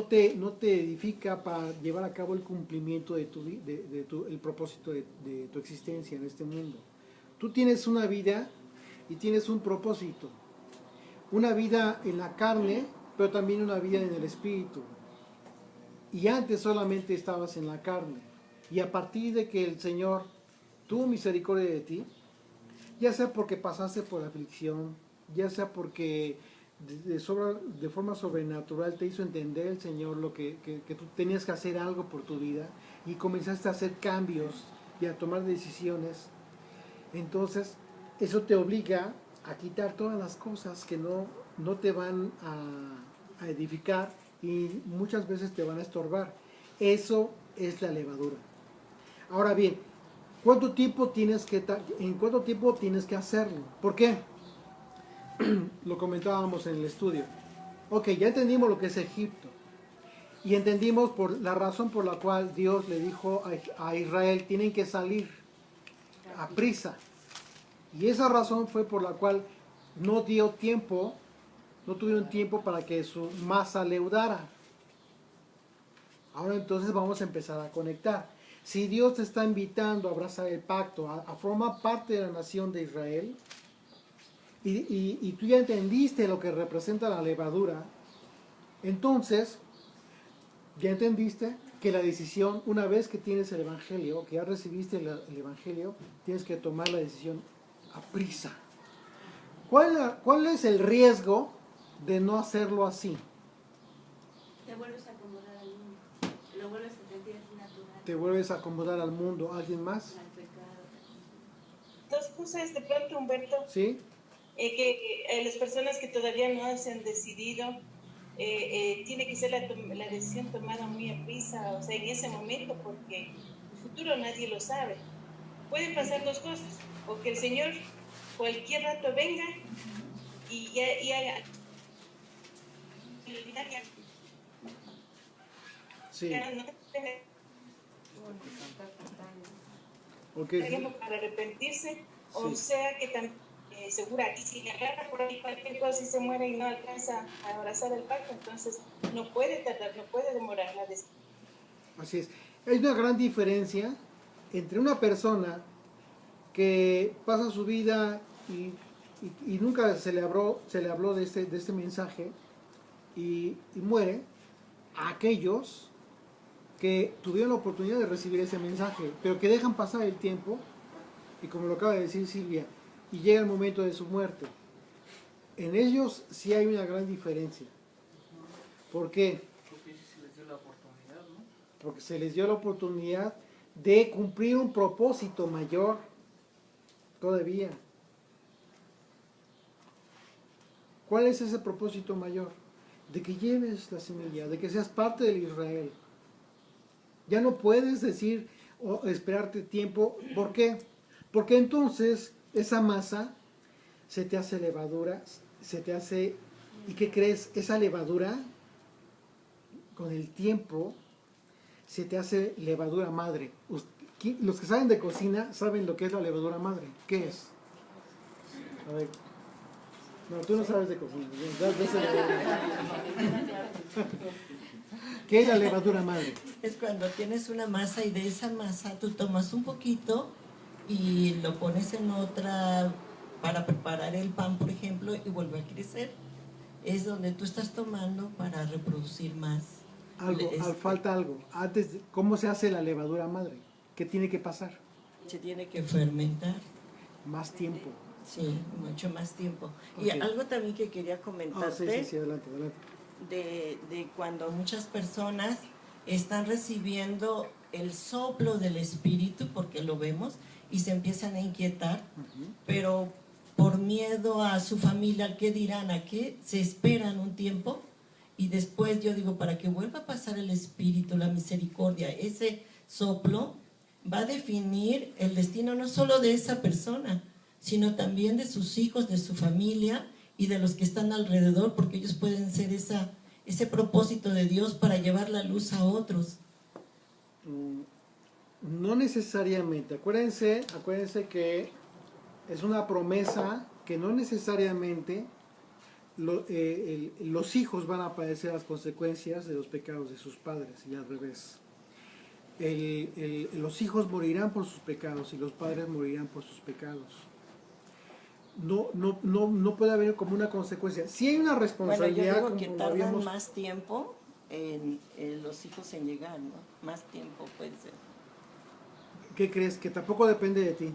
te edifica para llevar a cabo el cumplimiento de el propósito de tu existencia en este mundo. Tú tienes una vida y tienes un propósito. Una vida en la carne, pero también una vida en el espíritu. Y antes solamente estabas en la carne. Y a partir de que el Señor tuvo misericordia de ti, ya sea porque pasaste por aflicción, ya sea porque de forma sobrenatural te hizo entender el Señor que tú tenías que hacer algo por tu vida y comenzaste a hacer cambios y a tomar decisiones, entonces eso te obliga a quitar todas las cosas que no te van a edificar y muchas veces te van a estorbar. Eso es la levadura. Ahora bien, ¿en cuánto tiempo tienes que hacerlo? ¿Por qué? Lo comentábamos en el estudio. Ok, ya entendimos lo que es Egipto. Y entendimos por la razón por la cual Dios le dijo a Israel, tienen que salir a prisa. Y esa razón fue por la cual no tuvieron tiempo para que su masa leudara. Ahora entonces vamos a empezar a conectar. Si Dios te está invitando a abrazar el pacto, a formar parte de la nación de Israel, y tú ya entendiste lo que representa la levadura, entonces ya entendiste que la decisión, una vez que tienes el Evangelio, que ya recibiste el Evangelio, tienes que tomar la decisión a prisa. ¿Cuál es el riesgo de no hacerlo así? Te vuelves a acomodar al mundo, lo vuelves a sentir natural. Te vuelves a acomodar al mundo. ¿Alguien más? Al pecado. Dos cosas de pronto, Humberto. ¿Sí? Que las personas que todavía no se han decidido, tiene que ser la decisión tomada muy a prisa, o sea, en ese momento, porque el futuro nadie lo sabe. Pueden pasar dos cosas, o que el Señor cualquier rato venga y haga. Sí. Tiempo para arrepentirse, o Sí. sea que también segura que si le agarra por ahí cualquier cosa y se muere y no alcanza a abrazar el pacto, entonces no puede tardar, no puede demorar la decisión. Así es. Hay una gran diferencia entre una persona que pasa su vida y nunca se le habló de este mensaje y muere, a aquellos que tuvieron la oportunidad de recibir ese mensaje, pero que dejan pasar el tiempo, y como lo acaba de decir Silvia, y llega el momento de su muerte. En ellos sí hay una gran diferencia. ¿Por qué? Porque se les dio la oportunidad, ¿no? Porque se les dio la oportunidad de cumplir un propósito mayor todavía. ¿Cuál es ese propósito mayor? De que lleves la semilla, de que seas parte del Israel. Ya no puedes decir o esperarte tiempo. ¿Por qué? Porque entonces esa masa se te hace levadura, ¿y qué crees? Esa levadura, con el tiempo, se te hace levadura madre. Los que saben de cocina saben lo que es la levadura madre. ¿Qué es? A ver. No, tú no sabes de cocina. ¿Qué es la levadura madre? Es cuando tienes una masa y de esa masa tú tomas un poquito y lo pones en otra para preparar el pan, por ejemplo, y vuelve a crecer. Es donde tú estás tomando para reproducir más. Falta algo. Antes, ¿cómo se hace la levadura madre? ¿Qué tiene que pasar? Se tiene que fermentar. Más tiempo. Sí, mucho más tiempo. Y Ok. algo también que quería comentarte, Sí, adelante, adelante. de cuando muchas personas están recibiendo el soplo del Espíritu, porque lo vemos, y se empiezan a inquietar, pero por miedo a su familia, al qué dirán, a qué, se esperan un tiempo, y después yo digo, para que vuelva a pasar el Espíritu, la misericordia, ese soplo va a definir el destino no solo de esa persona, sino también de sus hijos, de su familia y de los que están alrededor, porque ellos pueden ser ese propósito de Dios para llevar la luz a otros. No necesariamente. Acuérdense que es una promesa que no necesariamente los hijos van a padecer las consecuencias de los pecados de sus padres y al revés. Los hijos morirán por sus pecados y los padres morirán por sus pecados. No puede haber como una consecuencia. Si hay una Bueno, responsabilidad, yo digo que como tardan habíamos- más tiempo en los hijos en llegar, ¿no? Más tiempo puede ser. ¿Qué crees? Que tampoco depende de ti.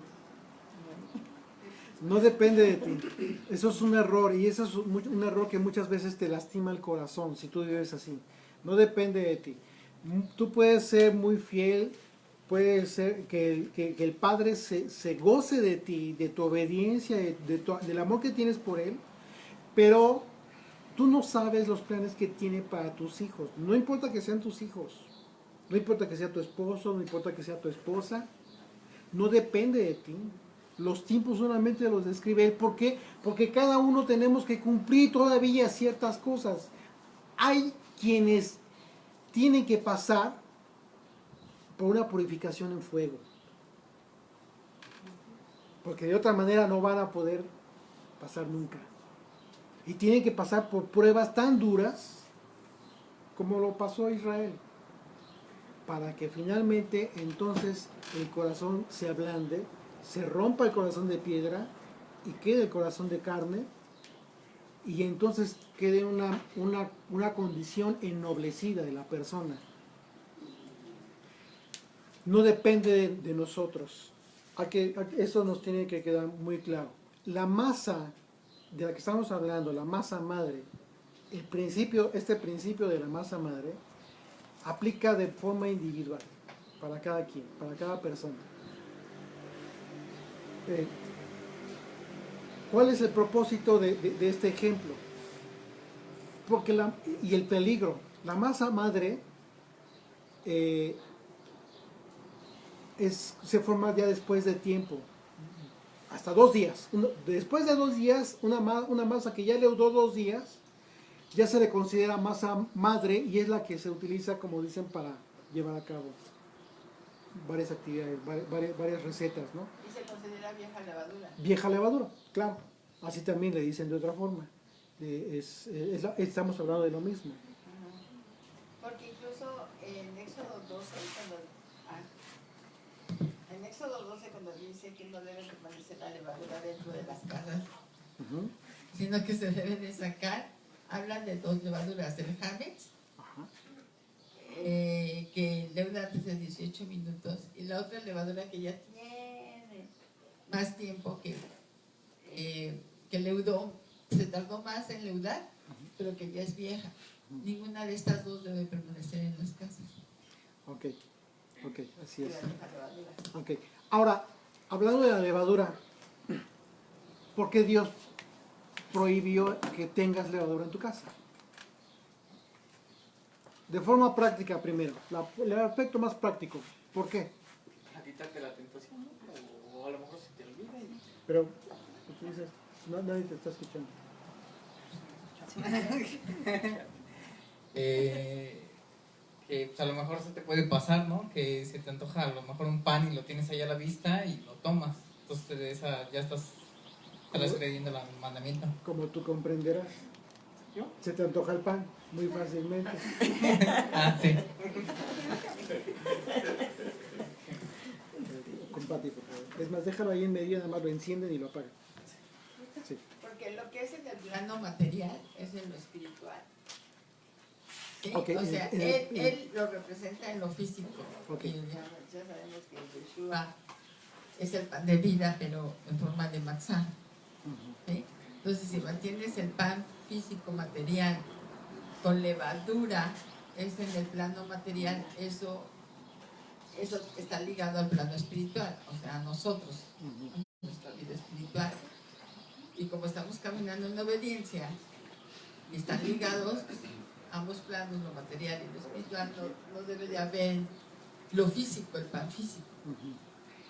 No depende de ti. Eso es un error y eso es un error que muchas veces te lastima el corazón si tú vives así. No depende de ti. Tú puedes ser muy fiel, puede ser que el Padre se goce de ti, de tu obediencia, del amor que tienes por Él, pero tú no sabes los planes que tiene para tus hijos. No importa que sean tus hijos, no importa que sea tu esposo, no importa que sea tu esposa, no depende de ti. Los tiempos solamente los describe Él. ¿Por qué? Porque cada uno tenemos que cumplir todavía ciertas cosas. Hay quienes tienen que pasar por una purificación en fuego. Porque de otra manera no van a poder pasar nunca. Y tienen que pasar por pruebas tan duras como lo pasó a Israel. Para que finalmente entonces el corazón se ablande, se rompa el corazón de piedra y quede el corazón de carne. Y entonces quede una condición ennoblecida de la persona. No depende de nosotros. Eso nos tiene que quedar muy claro. La masa de la que estamos hablando, la masa madre, este principio de la masa madre, aplica de forma individual para cada quien, para cada persona. ¿Cuál es el propósito de este ejemplo? Y el peligro. La masa madre se forma ya después de tiempo, hasta 2 días. Después de 2 días, una masa que ya leudó 2 días, ya se le considera masa madre y es la que se utiliza, como dicen, para llevar a cabo varias actividades, varias recetas, ¿no? Y se considera vieja levadura. Vieja levadura, claro. Así también le dicen de otra forma. Estamos hablando de lo mismo. Porque incluso en Éxodo 12, cuando dice que no debe permanecer la levadura dentro de las casas, sino que se debe de sacar, hablan de 2 levaduras, el Hametz, que leuda antes de 18 minutos, y la otra levadura que ya tiene más tiempo que leudó, se tardó más en leudar, pero que ya es vieja. Ninguna de estas 2 debe permanecer en las casas. Ok, así es. Okay. Ahora, hablando de la levadura, ¿por qué Dios prohibió que tengas levadura en tu casa? De forma práctica primero, el aspecto más práctico. ¿Por qué? A quitarte la tentación, ¿no? O a lo mejor se te olvida. Pero, tú dices, nadie te está escuchando. Que pues, a lo mejor se te puede pasar, ¿no? Que se te antoja a lo mejor un pan y lo tienes ahí a la vista y lo tomas. Entonces ya estás transgrediendo el mandamiento. Como tú comprenderás, ¿yo? Se te antoja el pan muy fácilmente. Ah, sí. Compati, por favor. Es más, déjalo ahí en medio, nada más lo encienden y lo apagan. Sí. Porque lo que es en el plano material es en lo espiritual. ¿Sí? Okay, O sea, él lo representa en lo físico. Okay. Y ya sabemos que Yeshua es el pan de vida, pero en forma de matzá. ¿sí? Entonces, si mantienes el pan físico, material, con levadura, es en el plano material, eso está ligado al plano espiritual, o sea, a nosotros, a nuestra vida espiritual. Y como estamos caminando en obediencia, y están ligados ambos planos, lo material y lo espiritual, no debe de haber lo físico, el pan físico.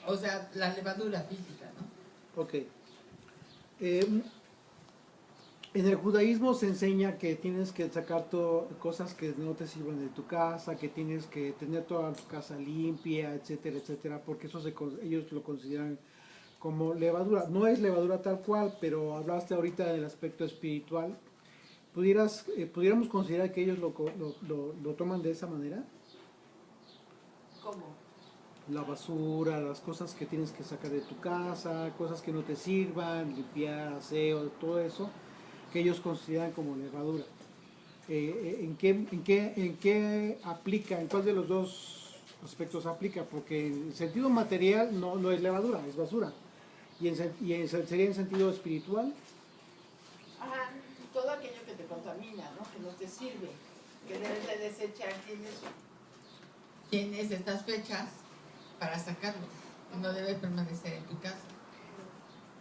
O sea, la levadura física, ¿no? Ok. En el judaísmo se enseña que tienes que sacar cosas que no te sirvan de tu casa, que tienes que tener toda tu casa limpia, etcétera, etcétera, porque ellos lo consideran como levadura. No es levadura tal cual, pero hablaste ahorita del aspecto espiritual. ¿Pudiéramos considerar que ellos lo toman de esa manera? ¿Cómo? La basura, las cosas que tienes que sacar de tu casa, cosas que no te sirvan, limpiar, aseo, todo eso, que ellos consideran como levadura. ¿En qué aplica? ¿En cuál de los dos aspectos aplica? Porque en sentido material no es levadura, es basura. ¿Sería en sentido espiritual? Ajá, todo aquello que te contamina, ¿no? Que no te sirve, que debes de desechar, tienes estas fechas para sacarlo, no debe permanecer en tu casa.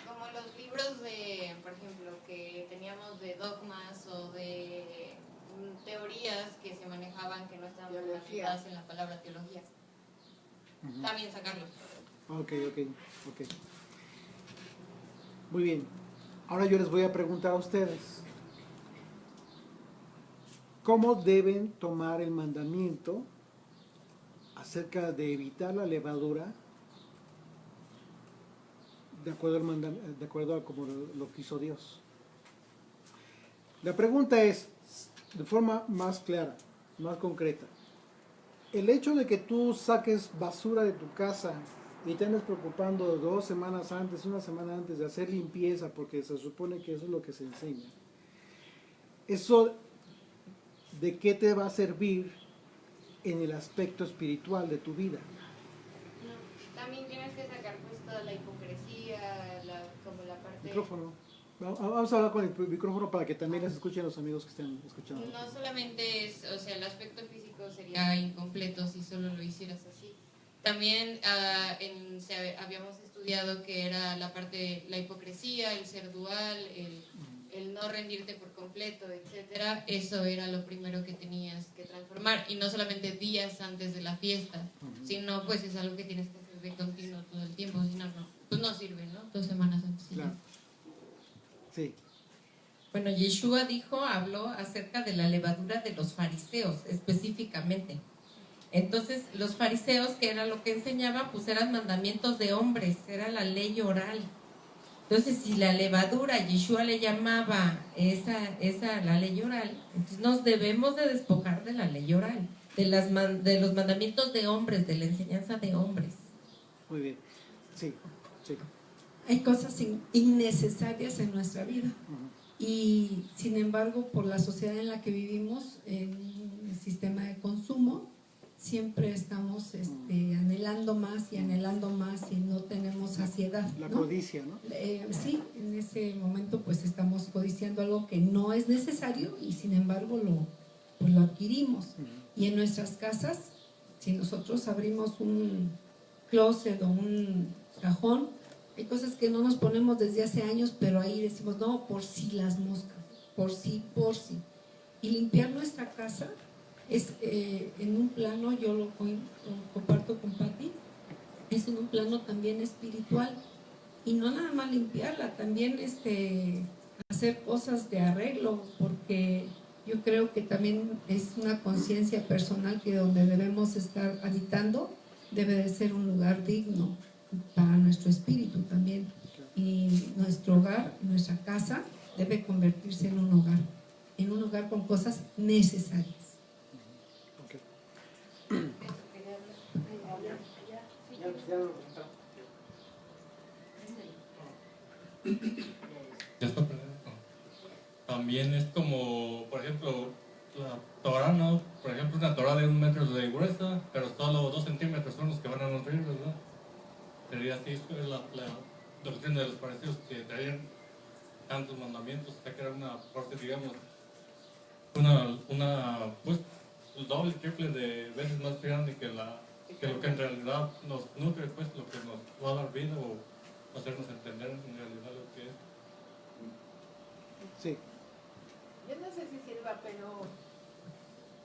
Como los libros de, por ejemplo, que teníamos de dogmas o de teorías que se manejaban que no estaban fundamentadas en la palabra teología. También sacarlos. Ok. Muy bien. Ahora yo les voy a preguntar a ustedes. ¿Cómo deben tomar el mandamiento acerca de evitar la levadura de acuerdo a como lo quiso Dios? La pregunta es, de forma más clara, más concreta, el hecho de que tú saques basura de tu casa y te andes preocupando 2 semanas antes, 1 semana antes de hacer limpieza, porque se supone que eso es lo que se enseña, ¿eso de qué te va a servir en el aspecto espiritual de tu vida? También tienes que sacar pues toda la hipocresía, como la parte... Micrófono. Vamos a hablar con el micrófono para que también les escuchen los amigos que estén escuchando. No solamente es, o sea, el aspecto físico sería incompleto si solo lo hicieras así. También habíamos estudiado que era la parte, la hipocresía, el ser dual, el no rendirte por completo, etcétera. Eso era lo primero que tenías que transformar, y no solamente días antes de la fiesta, sino pues es algo que tienes que hacer de continuo todo el tiempo, si no, pues no sirve, ¿no? 2 semanas antes. Claro. Sí. Bueno, Yeshua habló acerca de la levadura de los fariseos específicamente. Entonces, los fariseos, que era lo que enseñaban, pues eran mandamientos de hombres, era la ley oral. Entonces, si la levadura, Yeshua le llamaba esa la ley oral, entonces nos debemos de despojar de la ley oral, de los mandamientos de hombres, de la enseñanza de hombres. Muy bien. Sí. Hay cosas innecesarias en nuestra vida. Y sin embargo, por la sociedad en la que vivimos, en el sistema de consumo, siempre estamos anhelando más y no tenemos saciedad, ¿no? La codicia, ¿no? Sí, en ese momento pues estamos codiciando algo que no es necesario y sin embargo lo adquirimos. Y en nuestras casas, si nosotros abrimos un closet o un cajón, hay cosas que no nos ponemos desde hace años, pero ahí decimos, no, por si las moscas, por si. Y limpiar nuestra casa es en un plano, yo lo comparto con Patti, es en un plano también espiritual. Y no nada más limpiarla, también hacer cosas de arreglo, porque yo creo que también es una conciencia personal que donde debemos estar habitando debe de ser un lugar digno para nuestro espíritu también, y nuestro hogar, nuestra casa debe convertirse en un hogar con cosas necesarias. También es como, por ejemplo, la Torah, ¿no? Por ejemplo, una Torah de 1 metro de gruesa, pero solo 2 centímetros son los que van a nutrir, ¿verdad? Sería así, es la doctrina de los fariseos, que traían tantos mandamientos, hasta que era una parte, digamos, una pues, doble, triple de veces más grande que lo que en realidad nos nutre, pues, lo que nos va a dar vida o hacernos entender en realidad lo que es. Sí. Yo no sé si sirva, pero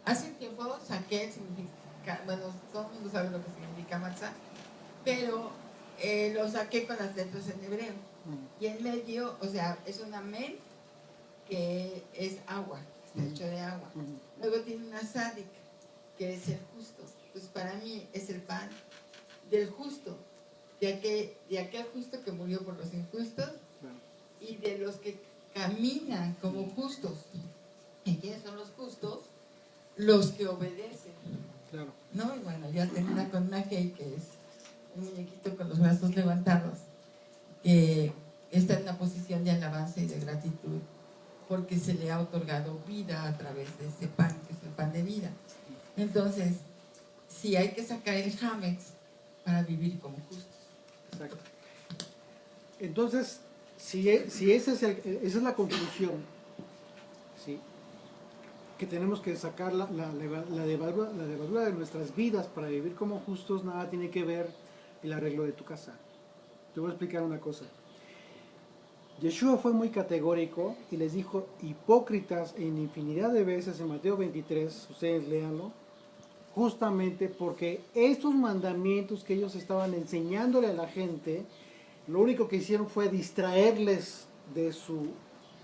hace tiempo saqué el significado, bueno, todo el mundo sabe lo que significa matzah, pero lo saqué con las letras en hebreo. Y en medio, o sea, es una men que es agua, está hecho de agua. Luego tiene una sadik, que es el justo. Pues para mí es el pan del justo, de aquel justo que murió por los injustos y de los que caminan como justos. ¿Y quiénes son los justos? Los que obedecen. Claro. No, y bueno, ya termina con una Kei, que es un muñequito con los brazos levantados, que está en una posición de alabanza y de gratitud, porque se le ha otorgado vida a través de ese pan, que es el pan de vida. Entonces, sí hay que sacar el hametz para vivir como justos. Exacto. Entonces, si esa es la conclusión, ¿sí?, que tenemos que sacar la levadura de nuestras vidas para vivir como justos, nada tiene que ver el arreglo de tu casa. Te voy a explicar una cosa. Yeshua fue muy categórico y les dijo hipócritas en infinidad de veces en Mateo 23, ustedes léanlo, justamente porque estos mandamientos que ellos estaban enseñándole a la gente, lo único que hicieron fue distraerles de su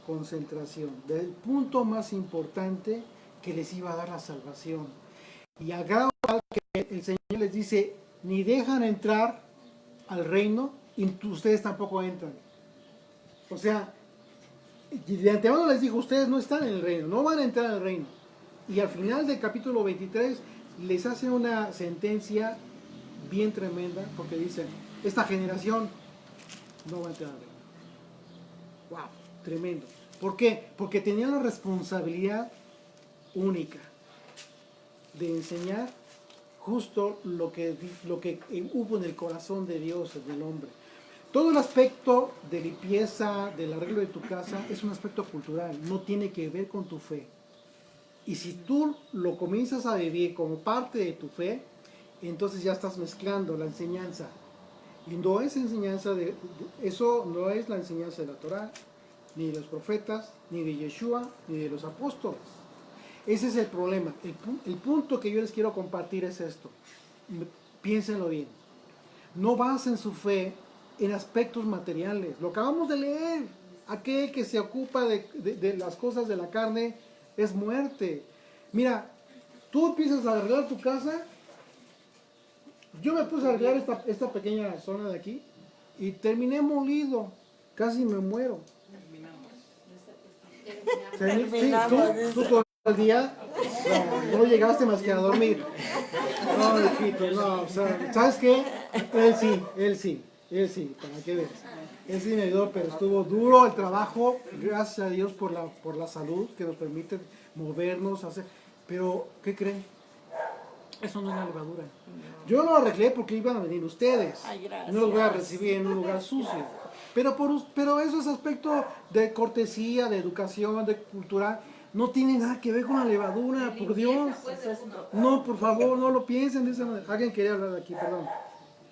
concentración, del punto más importante que les iba a dar la salvación. Y al grado que el Señor les dice, ni dejan entrar al reino y ustedes tampoco entran. O sea, de antemano les dijo, ustedes no están en el reino, no van a entrar al reino. Y al final del capítulo 23 les hace una sentencia bien tremenda, porque dicen, esta generación no va a entrar al reino. ¡Wow! Tremendo. ¿Por qué? Porque tenían la responsabilidad única de enseñar justo lo que hubo en el corazón de Dios, del hombre. Todo el aspecto de limpieza, del arreglo de tu casa, es un aspecto cultural, no tiene que ver con tu fe. Y si tú lo comienzas a vivir como parte de tu fe, entonces ya estás mezclando la enseñanza. Y no es enseñanza eso no es la enseñanza de la Torá, ni de los profetas, ni de Yeshua, ni de los apóstoles. Ese es el problema. El punto que yo les quiero compartir es esto. Piénsenlo bien. No basen su fe en aspectos materiales. Lo acabamos de leer. Aquel que se ocupa de las cosas de la carne es muerte. Mira, tú empiezas a arreglar tu casa. Yo me puse a arreglar esta pequeña zona de aquí y terminé molido. Casi me muero. ¿Tú todo el día? No llegaste más que a dormir. No, hijito, no. O sea, ¿sabes qué? Él sí, para que veas. Él sí me ayudó, pero estuvo duro el trabajo. Gracias a Dios por la salud que nos permite movernos, hacer. Pero, ¿qué creen? Eso no es la levadura. Yo lo arreglé porque iban a venir ustedes. No los voy a recibir en un lugar sucio. Pero eso es aspecto de cortesía, de educación, de cultura. No tiene nada que ver con la levadura, por Dios. No, por favor, no lo piensen de esa manera. Alguien quería hablar de aquí, perdón.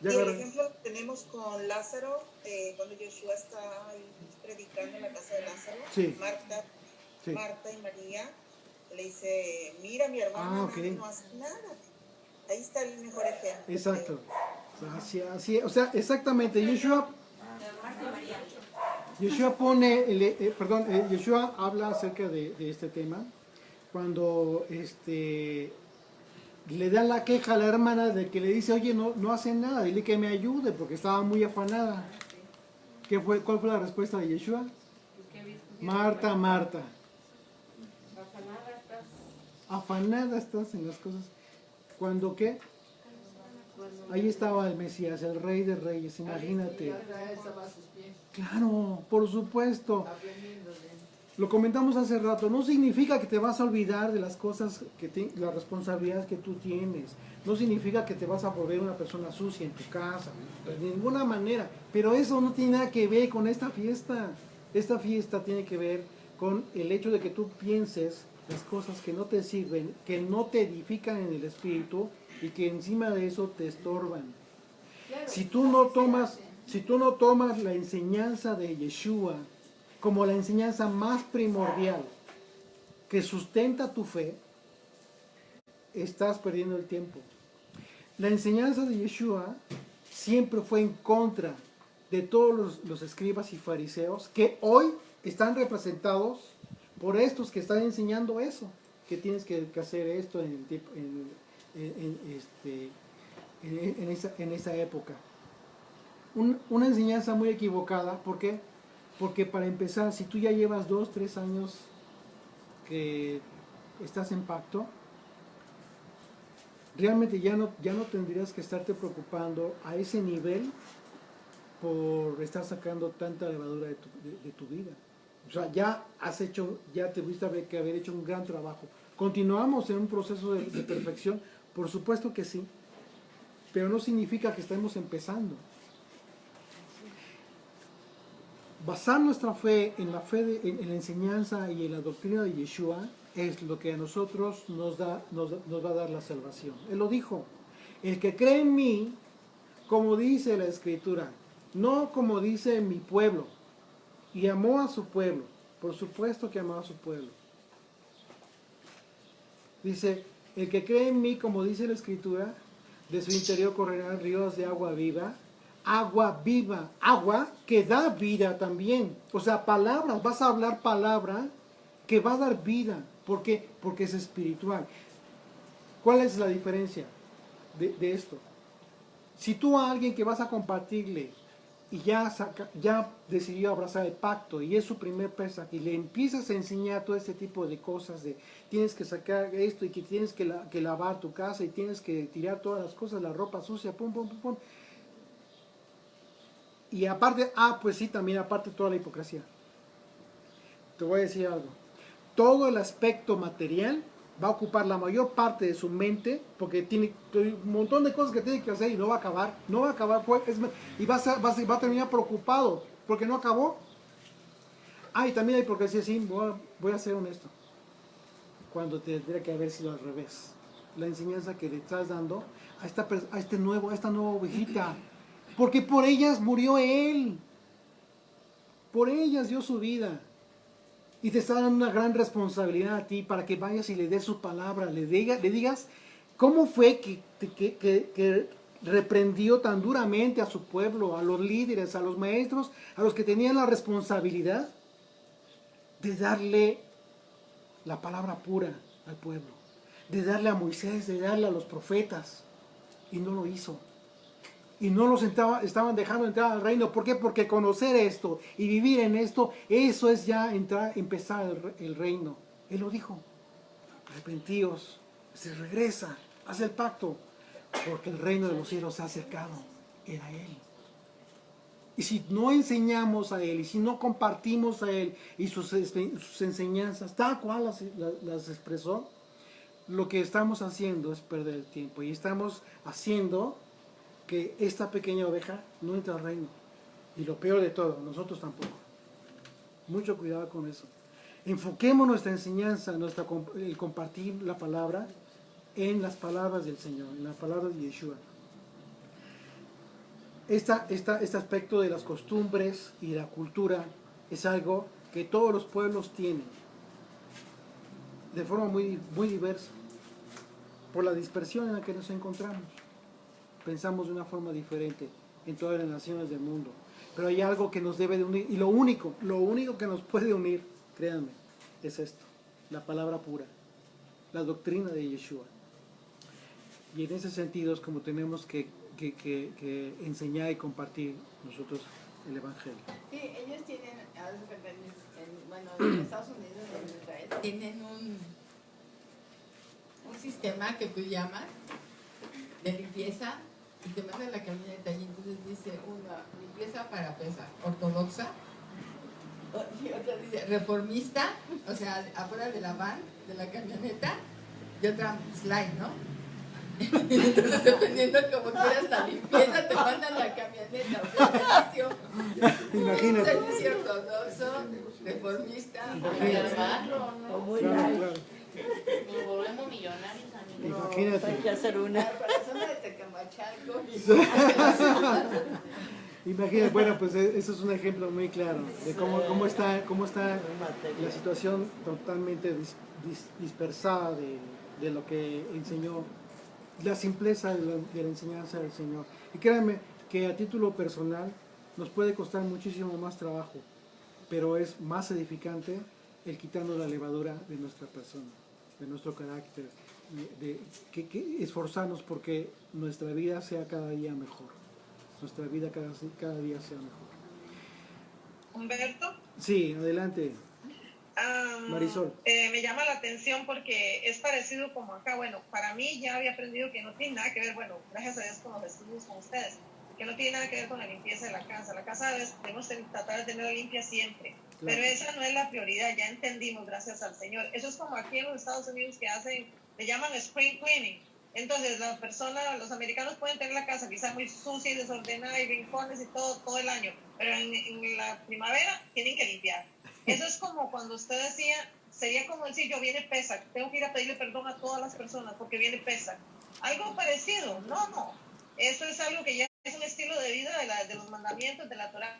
Por ejemplo, tenemos con Lázaro, cuando Yeshua está ahí predicando en la casa de Lázaro, sí. Marta y María le dice, mira mi hermana, no hace nada. Ahí está el mejor ejemplo. Exacto. Así, o sea, exactamente. Yeshua Yeshua habla acerca de este tema cuando le dan la queja a la hermana de que le dice, oye, no hace nada, dile que me ayude porque estaba muy afanada. ¿Cuál fue la respuesta de Yeshua? Marta, Marta. Afanada estás en las cosas. ¿Cuándo qué? Ahí estaba el Mesías, el Rey de Reyes, imagínate. Claro, por supuesto. Lo comentamos hace rato, no significa que te vas a olvidar de las cosas, las responsabilidades que tú tienes. No significa que te vas a volver una persona sucia en tu casa, de ninguna manera. Pero eso no tiene nada que ver con esta fiesta. Esta fiesta tiene que ver con el hecho de que tú pienses las cosas que no te sirven, que no te edifican en el espíritu y que encima de eso te estorban. Si tú no tomas la enseñanza de Yeshua como la enseñanza más primordial que sustenta tu fe, estás perdiendo el tiempo. La enseñanza de Yeshua siempre fue en contra de todos los escribas y fariseos que hoy están representados por estos que están enseñando eso, que tienes que hacer esto en esa época. Una enseñanza muy equivocada. ¿Por qué? Porque para empezar, si tú ya llevas 2, 3 años que estás en pacto, realmente ya no tendrías que estarte preocupando a ese nivel por estar sacando tanta levadura de tu vida. O sea, ya tuviste que haber hecho un gran trabajo. ¿Continuamos en un proceso de perfección? Por supuesto que sí, pero no significa que estemos empezando. Basar nuestra fe en en la enseñanza y en la doctrina de Yeshua es lo que a nosotros nos va a dar la salvación. Él lo dijo: el que cree en mí, como dice la Escritura, no como dice mi pueblo. Y amó a su pueblo. Por supuesto que amó a su pueblo. Dice: el que cree en mí, como dice la Escritura, de su interior correrán ríos de agua viva. Agua viva, agua que da vida también. O sea, palabras, vas a hablar palabra que va a dar vida. ¿Por qué? Porque es espiritual. ¿Cuál es la diferencia de esto? Si tú a alguien que vas a compartirle y ya decidió abrazar el pacto y es su primer Pesaj y le empiezas a enseñar todo este tipo de cosas de tienes que sacar esto y que tienes que lavar tu casa y tienes que tirar todas las cosas, la ropa sucia, pum, pum, pum, pum. Y aparte, pues sí, también aparte toda la hipocresía. Te voy a decir algo. Todo el aspecto material va a ocupar la mayor parte de su mente, porque tiene un montón de cosas que tiene que hacer y no va a acabar. Y va a terminar preocupado porque no acabó. Y también hay hipocresía, sí, voy a ser honesto. Cuando tendría que haber sido al revés. La enseñanza que le estás dando a esta nueva ovejita. Porque por ellas murió Él. Por ellas dio su vida. Y te está dando una gran responsabilidad a ti para que vayas y le des su palabra. Le digas cómo fue que reprendió tan duramente a su pueblo, a los líderes, a los maestros, a los que tenían la responsabilidad de darle la palabra pura al pueblo. De darle a Moisés, de darle a los profetas. Y no lo hizo. Y no los estaban dejando entrar al reino. ¿Por qué? Porque conocer esto y vivir en esto, eso es ya empezar el reino. Él lo dijo: arrepentíos, se regresa, hace el pacto, porque el reino de los cielos se ha acercado. Era Él. Y si no enseñamos a Él, y si no compartimos a Él y sus enseñanzas, tal cual las expresó, lo que estamos haciendo es perder el tiempo. Y estamos haciendo que esta pequeña oveja no entre al reino. Y lo peor de todo, nosotros tampoco. Mucho cuidado con eso. Enfoquemos nuestra enseñanza, el compartir la palabra en las palabras del Señor, en las palabras de Yeshua. Este aspecto de las costumbres y la cultura es algo que todos los pueblos tienen de forma muy, muy diversa, por la dispersión en la que nos encontramos. Pensamos de una forma diferente en todas las naciones del mundo. Pero hay algo que nos debe de unir. Y lo único que nos puede unir, créanme, es esto: la palabra pura, la doctrina de Yeshua. Y en ese sentido es como tenemos que enseñar y compartir nosotros el Evangelio. Sí, ellos tienen, en Estados Unidos, en Israel, tienen un sistema que tú llamas de limpieza. Y te mandan la camioneta y entonces dice una limpieza para Pesaj ortodoxa y otra dice reformista, o sea, afuera de la van, de la camioneta, y otra slide, ¿no? Entonces, dependiendo como quieras la limpieza, te mandan la camioneta. O sea, Imagínate. servicio ortodoxo, reformista, O muy Claro, light. claro. Nos volvemos millonarios, amigos. Imagínate. Hay que hacer una. para la zona de Tecamachalco. Imagínate, bueno, pues eso es un ejemplo muy claro de cómo está la situación totalmente dispersada de lo que enseñó, la simpleza de la enseñanza del Señor. Y créanme que a título personal nos puede costar muchísimo más trabajo, pero es más edificante el quitando la levadura de nuestra persona, de nuestro carácter, que esforzarnos porque nuestra vida sea cada día mejor. Nuestra vida cada día sea mejor. Humberto, Sí, adelante, Marisol. me llama la atención porque es parecido como acá. Bueno, para mí ya había aprendido que no tiene nada que ver, bueno, gracias a Dios con los estudios con ustedes, que no tiene nada que ver con la limpieza de la casa. La casa debemos tratar de tenerla limpia siempre, Claro. pero esa no es la prioridad, ya entendimos, gracias al Señor. Eso es como aquí en los Estados Unidos que hacen, le llaman spring cleaning. Entonces, las personas, los americanos pueden tener la casa quizá muy sucia y desordenada y rincones y todo el año, pero en la primavera tienen que limpiar. Eso es como cuando usted decía, sería como decir, yo viene Pesach, tengo que ir a pedirle perdón a todas las personas porque viene Pesach. Algo parecido, no. Eso es algo que ya es un estilo de vida de los mandamientos de la Torah.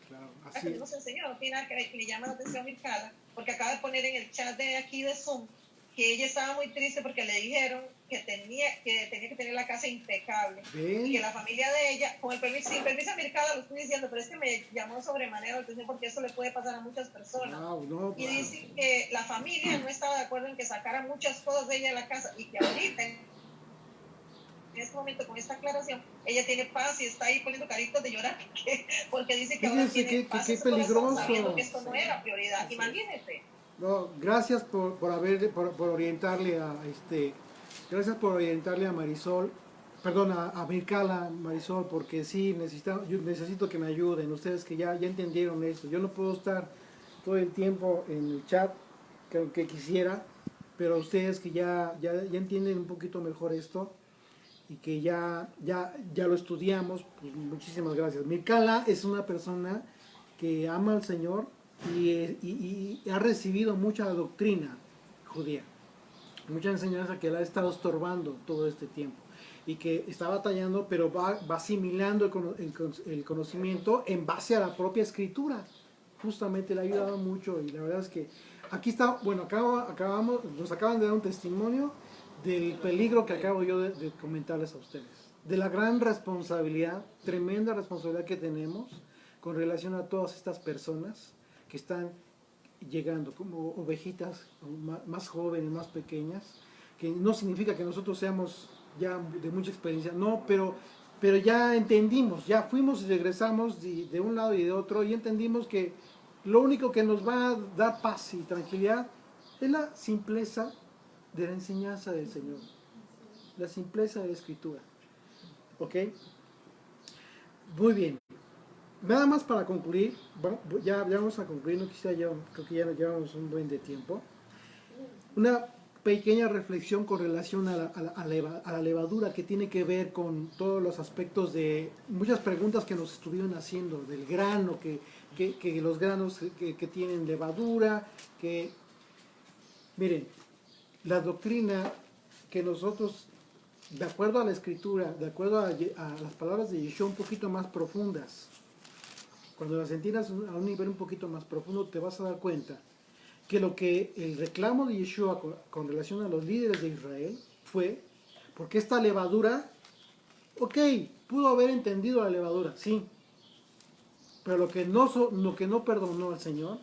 Claro, Que así es. nos enseñó, no tiene nada que ver, que le llama la atención a Mircala, porque acaba de poner en el chat de aquí de Zoom que ella estaba muy triste porque le dijeron que tenía que tener la casa impecable. ¿Ven? Y que la familia de ella, con el permiso, sin permiso a Mircala, lo estoy diciendo, pero es que me llamó sobremanera la atención porque eso le puede pasar a muchas personas. Wow, no, Y wow. dice que la familia no estaba de acuerdo en que sacara muchas cosas de ella de la casa y que ahorita, en este momento, con esta aclaración, ella tiene paz y está ahí poniendo caritos de llorar porque dice que ahora Fíjense tiene qué paz en su corazón, peligroso. sabiendo que esto no era prioridad. Imagínese. No, gracias por orientarle gracias por orientarle a Marisol, perdón, a Mircala, Marisol, porque sí, yo necesito que me ayuden, ustedes que ya entendieron esto. Yo no puedo estar todo el tiempo en el chat, que quisiera, pero ustedes que ya entienden un poquito mejor esto y que ya lo estudiamos, pues muchísimas gracias. Mircala es una persona que ama al Señor y ha recibido mucha doctrina judía, mucha enseñanza que la ha estado estorbando todo este tiempo y que está batallando, pero va asimilando el conocimiento en base a la propia escritura. Justamente le ha ayudado mucho y la verdad es que aquí está, bueno, nos acaban de dar un testimonio del peligro que acabo yo de comentarles a ustedes, de la gran responsabilidad, tremenda responsabilidad que tenemos con relación a todas estas personas que están llegando como ovejitas más jóvenes, más pequeñas, que no significa que nosotros seamos ya de mucha experiencia, no, pero ya entendimos, ya fuimos y regresamos de un lado y de otro y entendimos que lo único que nos va a dar paz y tranquilidad es la simpleza de la enseñanza del Señor, la simpleza de la Escritura. ¿Ok? Muy bien. Nada más para concluir, ya vamos a concluir, no quisiera yo, creo que ya nos llevamos un buen de tiempo. Una pequeña reflexión con relación a la levadura, que tiene que ver con todos los aspectos de muchas preguntas que nos estuvieron haciendo, del grano, que los granos que tienen levadura, que miren, la doctrina que nosotros, de acuerdo a la Escritura, de acuerdo a las palabras de Yeshua un poquito más profundas, cuando las entiendas a un nivel un poquito más profundo, te vas a dar cuenta que lo que el reclamo de Yeshua con relación a los líderes de Israel fue, porque esta levadura, ok, pudo haber entendido la levadura, sí, pero lo que no perdonó al Señor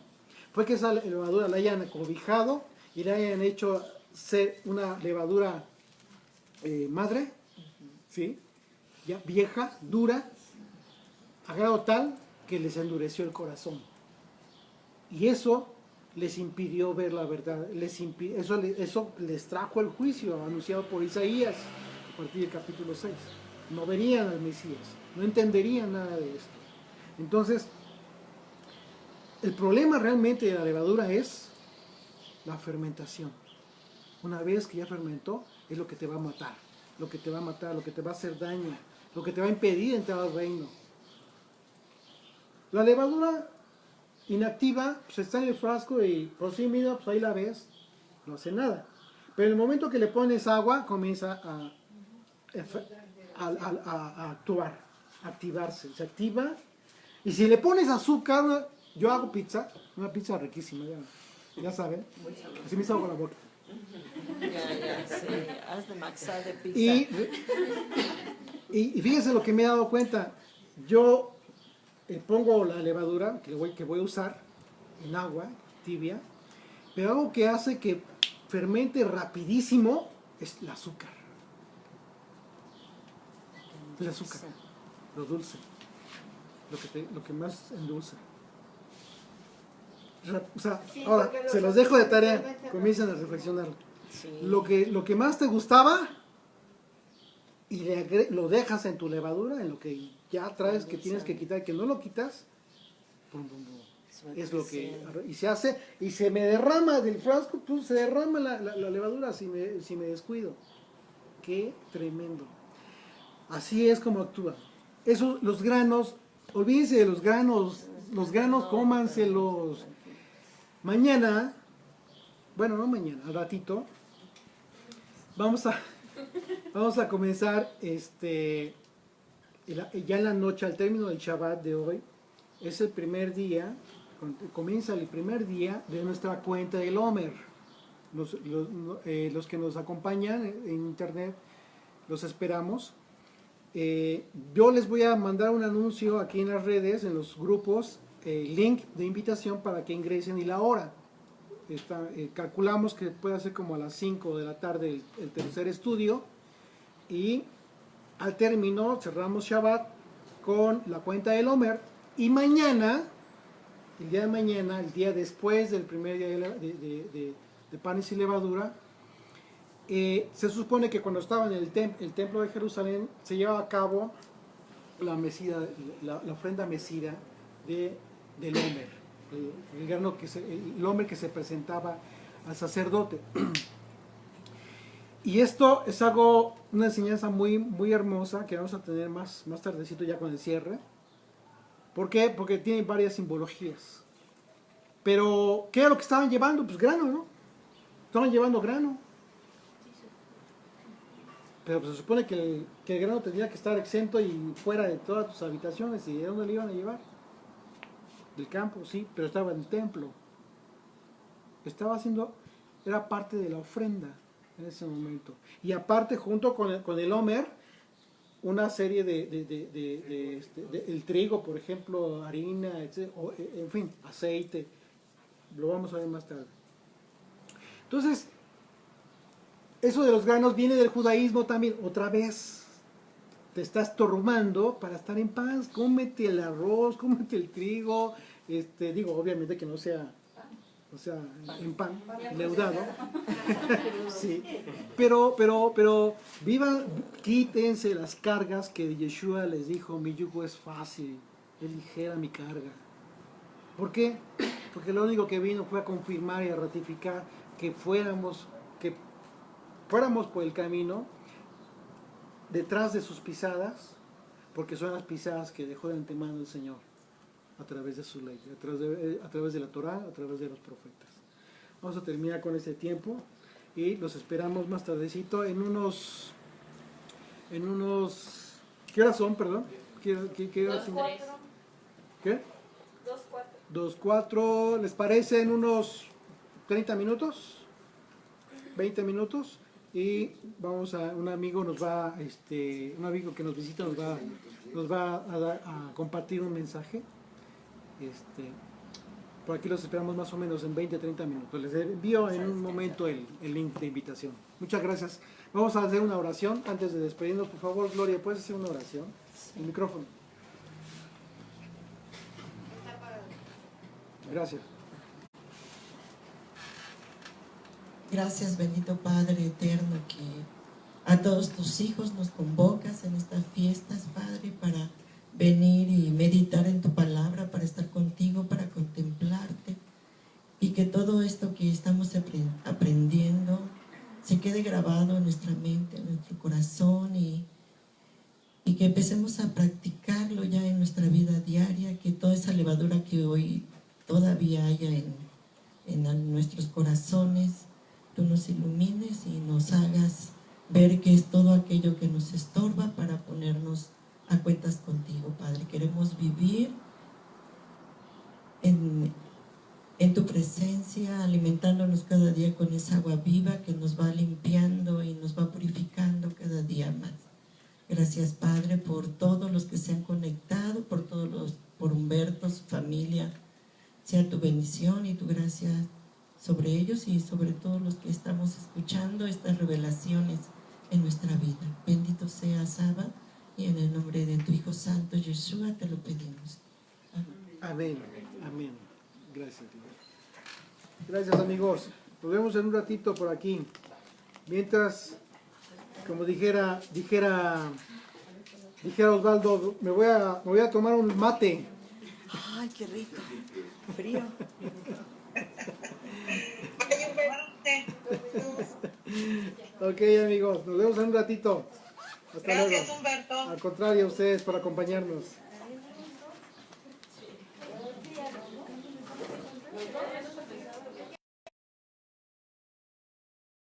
fue que esa levadura la hayan cobijado y la hayan hecho ser una levadura madre, ¿sí? Ya vieja, dura, a grado tal que les endureció el corazón. Y eso les impidió ver la verdad, eso les trajo el juicio anunciado por Isaías a partir del capítulo 6. No verían al Mesías, no entenderían nada de esto. Entonces, el problema realmente de la levadura es la fermentación. Una vez que ya fermentó, es lo que te va a matar. lo que te va a matar, lo que te va a hacer daño, lo que te va a impedir entrar al reino. La levadura inactiva pues está en el frasco y por sí misma pues ahí la ves, no hace nada. Pero en el momento que le pones agua comienza a actuar, a activarse, se activa. Y si le pones azúcar, yo hago pizza, una pizza riquísima, ya saben, así me hizo con la boca. Ya, sí, haz de maxar de pizza. Y fíjense lo que me he dado cuenta, yo pongo la levadura que voy a usar en agua tibia, pero algo que hace que fermente rapidísimo es el azúcar. El azúcar, lo dulce, lo que más endulza. O sea, Sí, ahora, porque se los los dejo de tarea, azúcares comiencen a reflexionar. Sí. Lo que más te gustaba y lo dejas en tu levadura, en lo que ya traes, que tienes que quitar, que no lo quitas, pum, pum, pum. Es lo que, y se hace, y se me derrama del frasco, pues se derrama la levadura si me descuido. Qué tremendo. Así es como actúa. Eso, los granos, olvídense de los granos cómanselos. Mañana, bueno, no mañana, al ratito, vamos a comenzar ya en la noche, al término del Shabbat de hoy, es el primer día, comienza el primer día de nuestra cuenta del Omer. Los que nos acompañan en internet, los esperamos. Yo les voy a mandar un anuncio aquí en las redes, en los grupos, link de invitación para que ingresen y la hora. Calculamos que puede ser como a las 5 de la tarde el tercer estudio, y al término cerramos Shabbat con la cuenta del Omer, y mañana, el día de mañana, el día después del primer día de panes y levadura, se supone que cuando estaba en el templo de Jerusalén se llevaba a cabo la ofrenda mesida del Omer, el Omer que se presentaba al sacerdote. Y esto es una enseñanza muy, muy hermosa que vamos a tener más tardecito ya con el cierre. ¿Por qué? Porque tiene varias simbologías. Pero, ¿qué era lo que estaban llevando? Pues grano, ¿no? Estaban llevando grano. Pero pues, se supone que el grano tendría que estar exento y fuera de todas tus habitaciones. ¿Y de dónde le iban a llevar? Del campo, sí, pero estaba en el templo. Era parte de la ofrenda en ese momento. Y aparte, junto con el Omer, una serie el trigo, por ejemplo, harina, etc., en fin, aceite. Lo vamos a ver más tarde. Entonces, eso de los granos viene del judaísmo también. Otra vez, te estás tormando para estar en paz. Cómete el arroz, cómete el trigo. Obviamente que no sea en pan, leudado. Sí. Pero quítense las cargas que Yeshua les dijo: mi yugo es fácil, es ligera mi carga. ¿Por qué? Porque lo único que vino fue a confirmar y a ratificar que fuéramos por el camino detrás de sus pisadas, porque son las pisadas que dejó de antemano el Señor a través de su ley, a través de la Torá, a través de los profetas. Vamos a terminar con este tiempo y los esperamos más tardecito en unos ¿qué horas son, perdón? ¿Qué horas son? ¿Qué? 2:04, ¿les parece? En unos 30 minutos, 20 minutos, y un amigo que nos visita nos va a compartir un mensaje. Por aquí los esperamos más o menos en 20-30 minutos. Les envío en un momento el link de invitación. Muchas gracias. Vamos a hacer una oración antes de despedirnos. Por favor, Gloria, ¿puedes hacer una oración? El micrófono. Gracias. Gracias, bendito Padre eterno, que a todos tus hijos nos convocas en estas fiestas, Padre, para venir y meditar en tu palabra, para estar contigo, para contemplarte, y que todo esto que estamos aprendiendo se quede grabado en nuestra mente, en nuestro corazón y que empecemos a practicarlo ya en nuestra vida diaria, que toda esa levadura que hoy todavía haya en nuestros corazones, tú nos ilumines y nos hagas ver que es todo aquello que nos estorba para ponernos a cuentas contigo, Padre. Queremos vivir en tu presencia, alimentándonos cada día con esa agua viva que nos va limpiando y nos va purificando cada día más. Gracias, Padre, por todos los que se han conectado, por Humberto, su familia. Sea tu bendición y tu gracia sobre ellos y sobre todos los que estamos escuchando estas revelaciones en nuestra vida. Bendito seas, Abba, y en el nombre de tu Hijo Santo, Yeshua, te lo pedimos. Amén. Amén. Gracias, Dios. Gracias, amigos. Nos vemos en un ratito por aquí. Mientras, como dijera Osvaldo, me voy a tomar un mate. Ay, qué rico. Frío. Ok, amigos, nos vemos en un ratito. Hasta Gracias, luego. Humberto. Al contrario, a ustedes por acompañarnos.